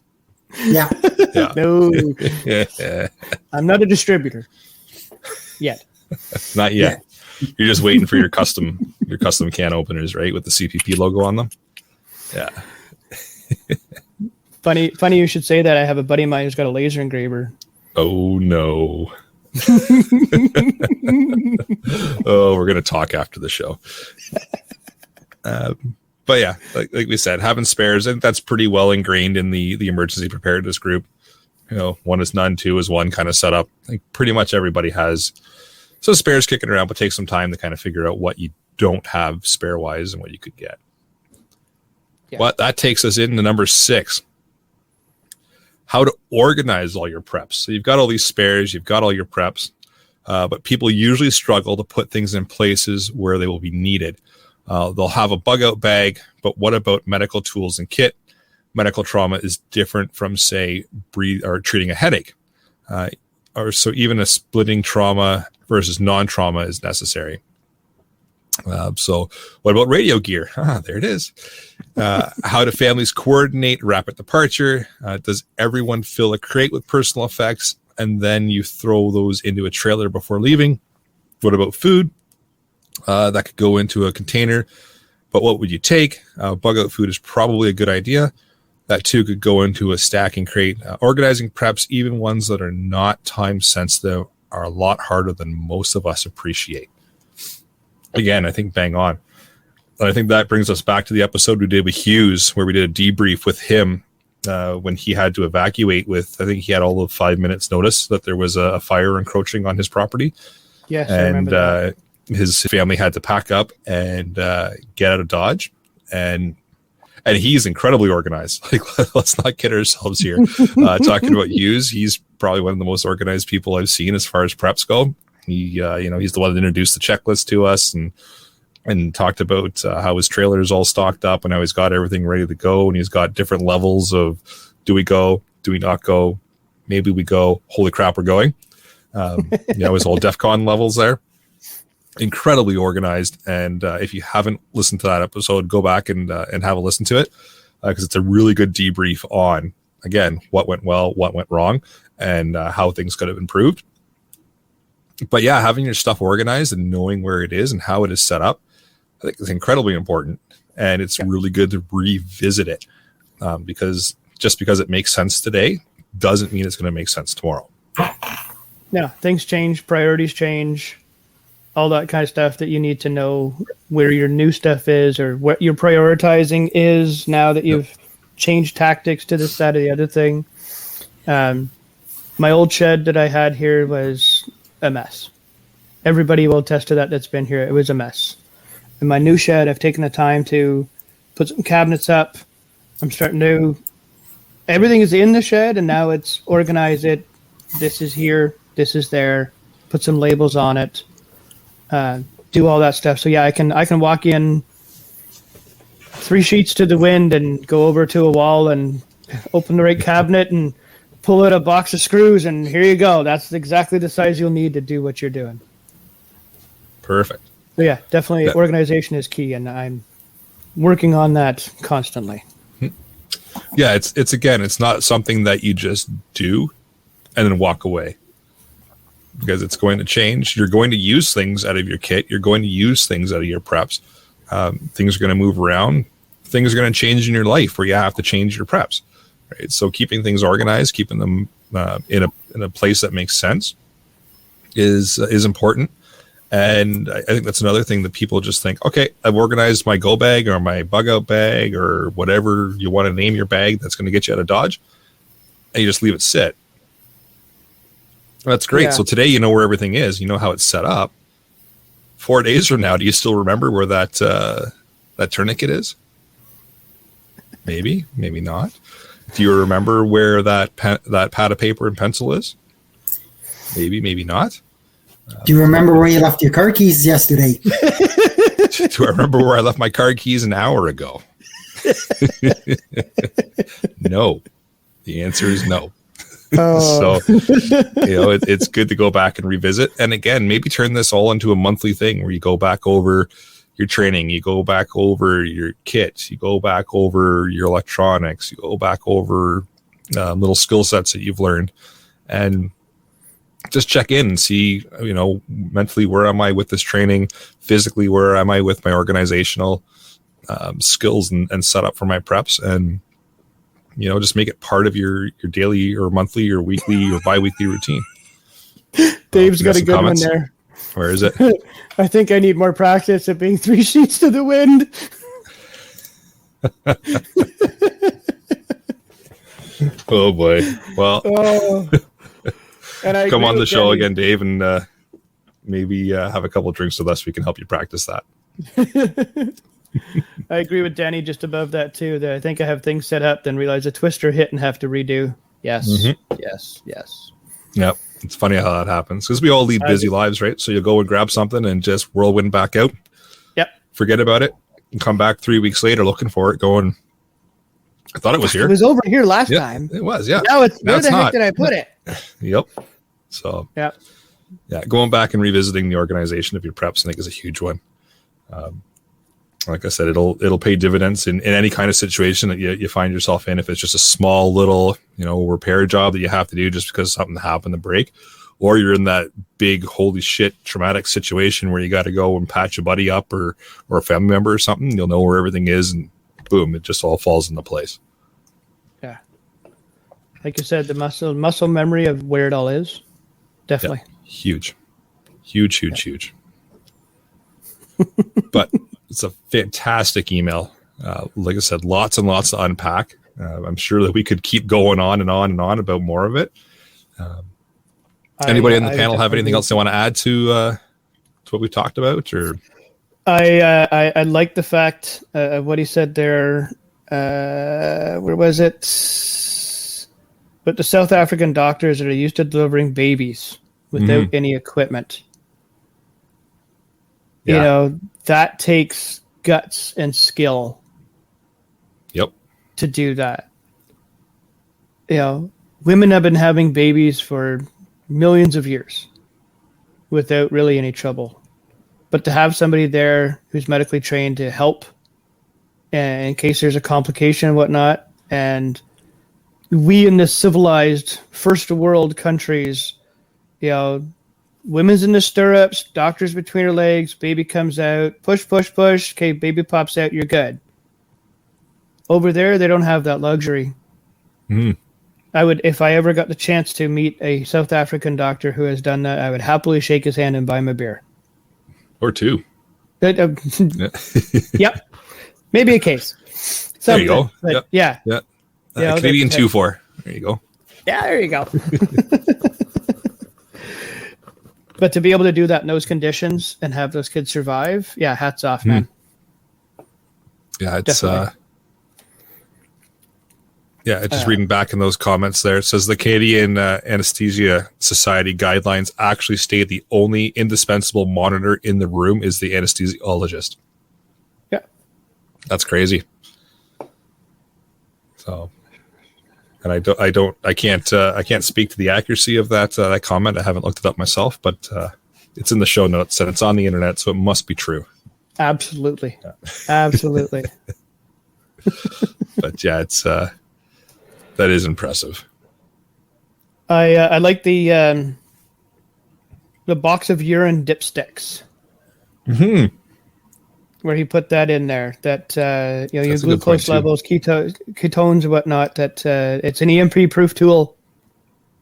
Yeah.
Yeah.
No,
Yeah.
I'm not a distributor yet.
Not yet. You're just waiting for your custom can openers, right? With the CPP logo on them. Yeah.
Funny you should say that. I have a buddy of mine who's got a laser engraver.
Oh no. Oh, we're gonna talk after the show. But yeah, like we said, having spares, and that's pretty well ingrained in the emergency preparedness group. You know, 1 is none, 2 is 1 kind of setup. Like pretty much everybody has some spares kicking around, but take some time to kind of figure out what you don't have spare wise and what you could get. Yeah. But that takes us into number 6. How to organize all your preps. So you've got all these spares, you've got all your preps, but people usually struggle to put things in places where they will be needed. They'll have a bug out bag, but what about medical tools and kit? Medical trauma is different from, say, treating a headache. Or so even a splitting trauma versus non-trauma is necessary. So what about radio gear? There it is. How do families coordinate rapid departure? Does everyone fill a crate with personal effects and then you throw those into a trailer before leaving? What about food? That could go into a container, but what would you take? Bug out food is probably a good idea. That too could go into a stacking crate. Organizing preps, even ones that are not time sensitive, are a lot harder than most of us appreciate. Again, I think bang on. And I think that brings us back to the episode we did with Hughes, where we did a debrief with him when he had to evacuate with, I think he had all of 5 minutes notice that there was a fire encroaching on his property.
Yes, I remember that.
His family had to pack up and get out of Dodge. And he's incredibly organized. Like, let's not kid ourselves here. Talking about Hughes, he's probably one of the most organized people I've seen as far as preps go. He, he's the one that introduced the checklist to us, and and talked about how his trailer is all stocked up and how he's got everything ready to go. And he's got different levels of, do we go? Do we not go? Maybe we go. Holy crap, we're going. His whole DEFCON levels there. Incredibly organized. And if you haven't listened to that episode, go back and have a listen to it, because it's a really good debrief on, again, what went well, what went wrong, and how things could have improved. But yeah, having your stuff organized and knowing where it is and how it is set up, I think is incredibly important. And it's really good to revisit it, because just because it makes sense today doesn't mean it's going to make sense tomorrow.
Yeah, things change, priorities change, all that kind of stuff that you need to know where your new stuff is or what your prioritizing is now that you've changed tactics to this, that, or the other thing. My old shed that I had here was a mess. Everybody will attest to that that's been here. It was a mess. In my new shed, I've taken the time to put some cabinets up. I'm starting to... Everything is in the shed, and now it's organize it. This is here. This is there. Put some labels on it. Do all that stuff. So yeah, I can walk in 3 sheets to the wind and go over to a wall and open the right cabinet and pull out a box of screws, and here you go. That's exactly the size you'll need to do what you're doing.
Perfect.
So yeah, definitely organization is key, and I'm working on that constantly.
Yeah, it's not something that you just do and then walk away, because it's going to change. You're going to use things out of your kit. You're going to use things out of your preps. Things are going to move around. Things are going to change in your life where you have to change your preps. Right? So keeping things organized, keeping them in a place that makes sense is important. And I think that's another thing that people just think, okay, I've organized my go bag or my bug out bag or whatever you want to name your bag that's going to get you out of Dodge, and you just leave it sit. That's great. Yeah. So today you know where everything is. You know how it's set up. 4 days from now, do you still remember where that tourniquet is? Maybe, maybe not. Do you remember where that pad of paper and pencil is? Maybe, maybe not.
Do you remember where you left your car keys yesterday?
Do I remember where I left my car keys an hour ago? No. The answer is no. So, it's good to go back and revisit. And again, maybe turn this all into a monthly thing where you go back over your training, you go back over your kit, you go back over your electronics, you go back over little skill sets that you've learned, and just check in and see, mentally, where am I with this training? Physically, where am I with my organizational skills and setup for my preps? And, just make it part of your daily or monthly or weekly or bi-weekly routine.
Dave's got a good comments? One there.
Where is it?
I think I need more practice at being 3 sheets to the wind.
Oh, boy. Well,
and
come on the show again, Dave, and maybe have a couple of drinks with us. We can help you practice that.
I agree with Danny just above that, too. That I think I have things set up, then realize a twister hit and have to redo. Yes, yes.
Yep. It's funny how that happens, because we all lead busy lives, right? So you'll go and grab something and just whirlwind back out.
Yep.
Forget about it and come back 3 weeks later looking for it, going, I thought it was here.
It was over here last time.
It was, yeah.
Now where the heck did I put it?
Yep. So, yeah, going back and revisiting the organization of your preps, I think, is a huge one. Like I said, it'll pay dividends in any kind of situation that you find yourself in. If it's just a small little, repair job that you have to do just because something happened to break, or you're in that big, holy shit, traumatic situation where you got to go and patch a buddy up or a family member or something, you'll know where everything is, and boom, it just all falls into place.
Yeah. Like you said, the muscle memory of where it all is. Definitely.
Yeah. Huge. But it's a fantastic email. Like I said, lots and lots to unpack. I'm sure that we could keep going on and on and on about more of it. Anybody on the panel have anything else they want to add to what we talked about? Or
I like the fact of what he said there. Where was it? But the South African doctors that are used to delivering babies without any equipment. Yeah. that takes guts and skill.
Yep.
To do that. Women have been having babies for millions of years without really any trouble. But to have somebody there who's medically trained to help in case there's a complication and whatnot, and we in the civilized first world countries, women's in the stirrups, doctors between her legs, baby comes out, push, push, push, okay, baby pops out, you're good. Over there, they don't have that luxury.
Mm.
I would, if I ever got the chance to meet a South African doctor who has done that, I would happily shake his hand and buy him a beer.
Or two.
Yep. Maybe a case.
Something. There you go.
But
yeah. Canadian 2-4. There you go.
Yeah, there you go. But to be able to do that in those conditions and have those kids survive, hats off, man.
Yeah, it's just reading back in those comments there. It says the Canadian Anesthesia Society guidelines actually state the only indispensable monitor in the room is the anesthesiologist.
Yeah.
That's crazy. So, and I can't speak to the accuracy of that comment. I haven't looked it up myself, but it's in the show notes and it's on the internet, so it must be true.
Absolutely. Yeah. Absolutely.
But yeah, it's that is impressive.
I like the box of urine dipsticks.
Mm-hmm.
Where he put that in there, that your glucose levels, ketones and whatnot, that it's an EMP-proof tool.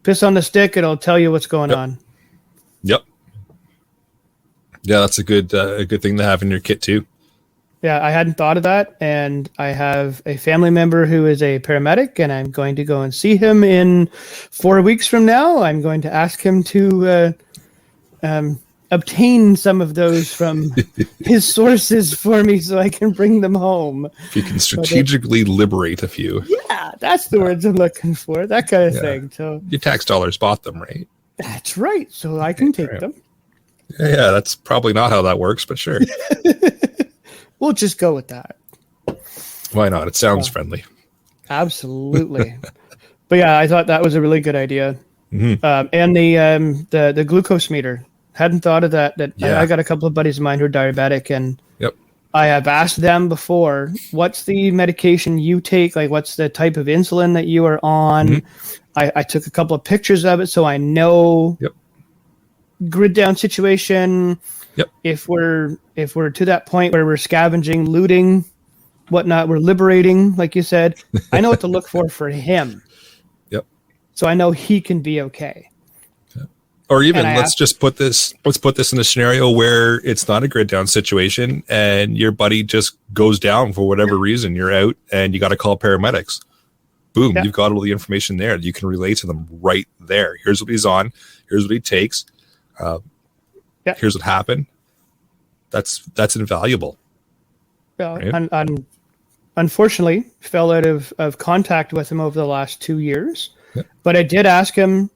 Piss on the stick, it'll tell you what's going on.
Yep. Yeah, that's a good thing to have in your kit too.
Yeah, I hadn't thought of that, and I have a family member who is a paramedic, and I'm going to go and see him in 4 weeks from now. I'm going to ask him to obtain some of those from his sources for me so I can bring them home.
If you can strategically liberate a few.
Yeah, that's the words I'm looking for, that kind of thing. So
your tax dollars bought them, right?
That's right, so I can take them.
Yeah, that's probably not how that works, but sure.
We'll just go with that.
Why not? It sounds friendly.
Absolutely. But yeah, I thought that was a really good idea.
Mm-hmm.
And the glucose meter. Hadn't thought of that. I got a couple of buddies of mine who are diabetic, and I have asked them before, what's the medication you take? Like, what's the type of insulin that you are on? Mm-hmm. I took a couple of pictures of it so I know grid down situation.
Yep.
If we're to that point where we're scavenging, looting, whatnot, we're liberating, like you said, I know what to look for him.
Yep.
So I know he can be okay.
Or even let's put this in a scenario where it's not a grid down situation and your buddy just goes down for whatever reason. You're out and you got to call paramedics. Boom, you've got all the information there. You can relay to them right there. Here's what he's on. Here's what he takes. Here's what happened. That's invaluable.
Well, right? Unfortunately, fell out of contact with him over the last 2 years. Yep. But I did ask him,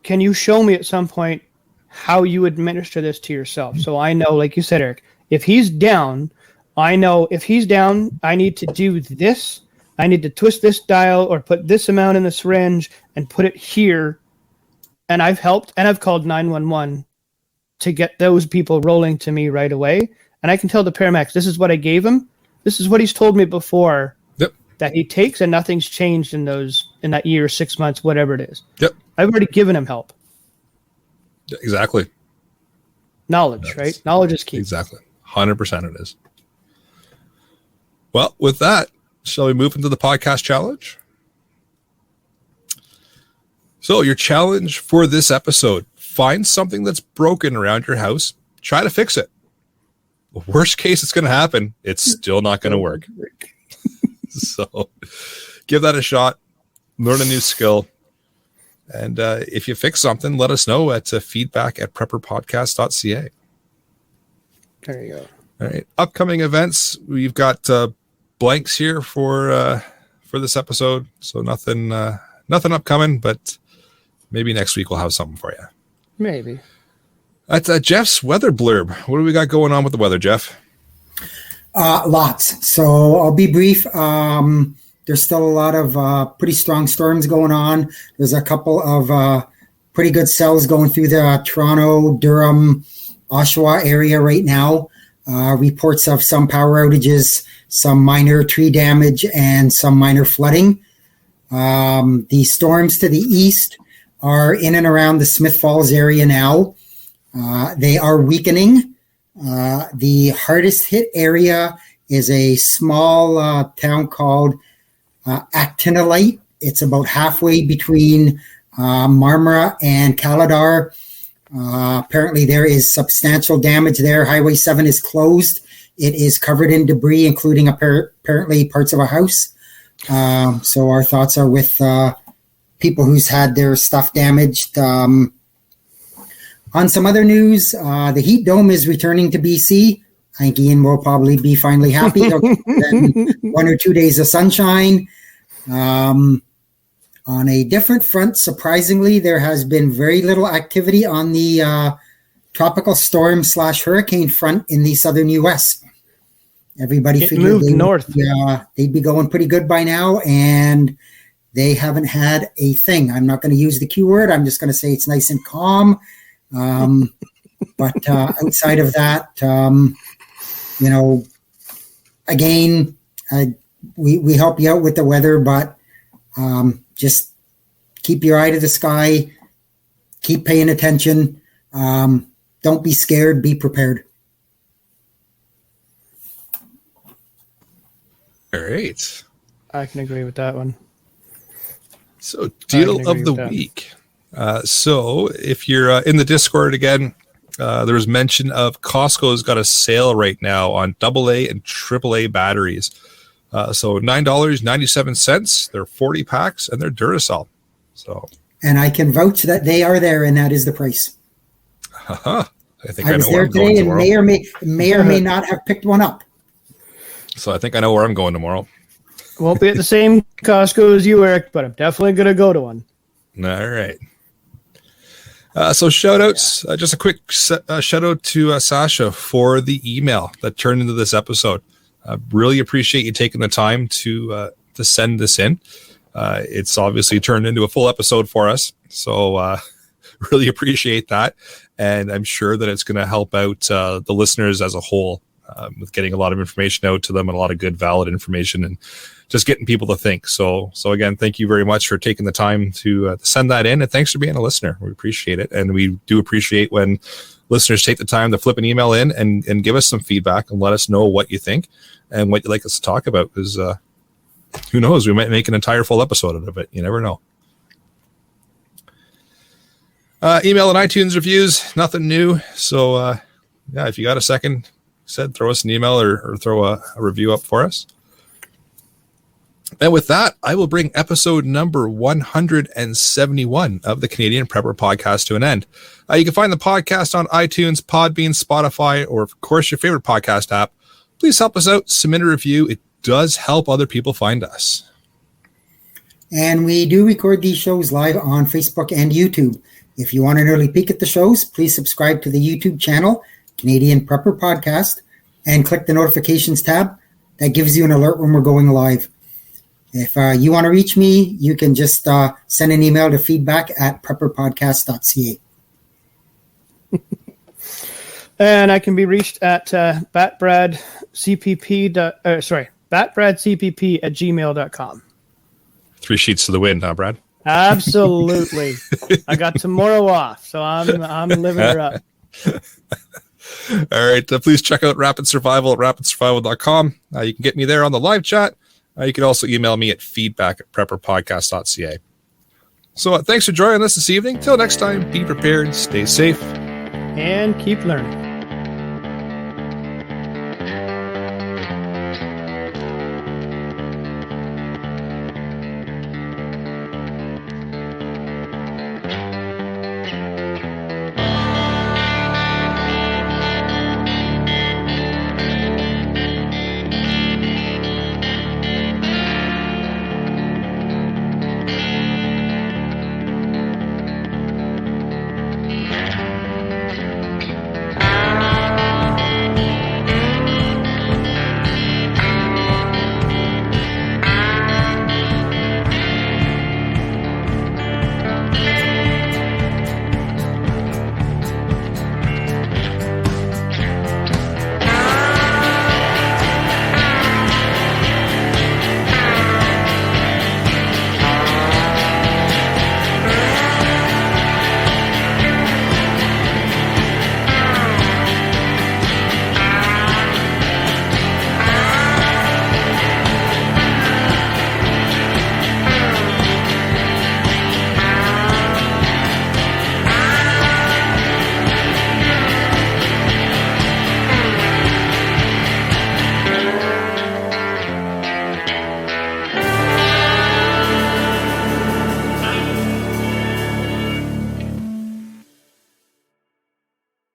can you show me at some point how you administer this to yourself? So I know, like you said, Eric, if he's down, I know if he's down, I need to do this. I need to twist this dial or put this amount in the syringe and put it here. And I've helped, and I've called 911 to get those people rolling to me right away. And I can tell the paramedics, this is what I gave him. This is what he's told me before that he takes, and nothing's changed in that year, 6 months, whatever it is.
Yep.
I've already given him help.
Exactly.
Knowledge, right? Knowledge is key.
Exactly. 100% it is. Well, with that, shall we move into the podcast challenge? So your challenge for this episode, find something that's broken around your house, try to fix it. Worst case it's going to happen, it's still not going to work. So give that a shot, learn a new skill. And if you fix something, let us know at feedback@prepperpodcast.ca.
There you go.
All right. Upcoming events. We've got blanks here for this episode. So nothing upcoming, but maybe next week we'll have something for you.
Maybe.
That's Jeff's weather blurb. What do we got going on with the weather, Jeff?
Lots. So I'll be brief. There's still a lot of pretty strong storms going on. There's a couple of pretty good cells going through the Toronto, Durham, Oshawa area right now. Reports of some power outages, some minor tree damage, and some minor flooding. The storms to the east are in and around the Smith Falls area now. They are weakening. The hardest hit area is a small town called Actinolite. It's about halfway between Marmora and Caladar. Apparently there is substantial damage there. Highway 7 is closed. It is covered in debris, including apparently parts of a house. So our thoughts are with people who's had their stuff damaged. On some other news, the heat dome is returning to BC. I think Ian will probably be finally happy. Then 1 or 2 days of sunshine. On a different front, surprisingly, there has been very little activity on the tropical storm / hurricane front in the southern U.S. Everybody figured they'd be going pretty good by now, and they haven't had a thing. I'm not going to use the Q word. I'm just going to say it's nice and calm. But outside of that, again, we help you out with the weather, but just keep your eye to the sky, keep paying attention. Don't be scared, be prepared.
All right.
I can agree with that one.
So, deal of the week. So if you're in the Discord again, there was mention of Costco's got a sale right now on AA and AAA batteries. So $9.97. They're 40 packs and they're Duracell.
And I can vouch that they are there, and that is the price.
I think
I was there today and may or may not have picked one up.
So I think I know where I'm going tomorrow.
Won't be at the same Costco as you, Eric, but I'm definitely going to go to one.
All right. So shout outs, just a quick shout out to Sasha for the email that turned into this episode. Really appreciate you taking the time to send this in. It's obviously turned into a full episode for us. So really appreciate that. And I'm sure that it's going to help out the listeners as a whole with getting a lot of information out to them and a lot of good, valid information and just getting people to think. So again, thank you very much for taking the time to send that in. And thanks for being a listener. We appreciate it. And we do appreciate when listeners take the time to flip an email in and give us some feedback and let us know what you think and what you'd like us to talk about. Because who knows, we might make an entire full episode out of it. You never know. Email and iTunes reviews, nothing new. So if you got a second, throw us an email or throw a review up for us. And with that, I will bring episode number 171 of the Canadian Prepper Podcast to an end. You can find the podcast on iTunes, Podbean, Spotify, or of course your favorite podcast app. Please help us out. Submit a review. It does help other people find us.
And we do record these shows live on Facebook and YouTube. If you want an early peek at the shows, please subscribe to the YouTube channel, Canadian Prepper Podcast, and click the notifications tab. That gives you an alert when we're going live. If you want to reach me, you can just send an email to feedback@prepperpodcast.ca.
And I can be reached at batbradcpp@gmail.com.
3 sheets to the wind, huh, Brad?
Absolutely. I got tomorrow off, so I'm living her up.
All right. Please check out Rapid Survival at rapidsurvival.com. You can get me there on the live chat. You can also email me at feedback@prepperpodcast.ca. So thanks for joining us this evening. Till next time, be prepared, stay safe,
and keep learning.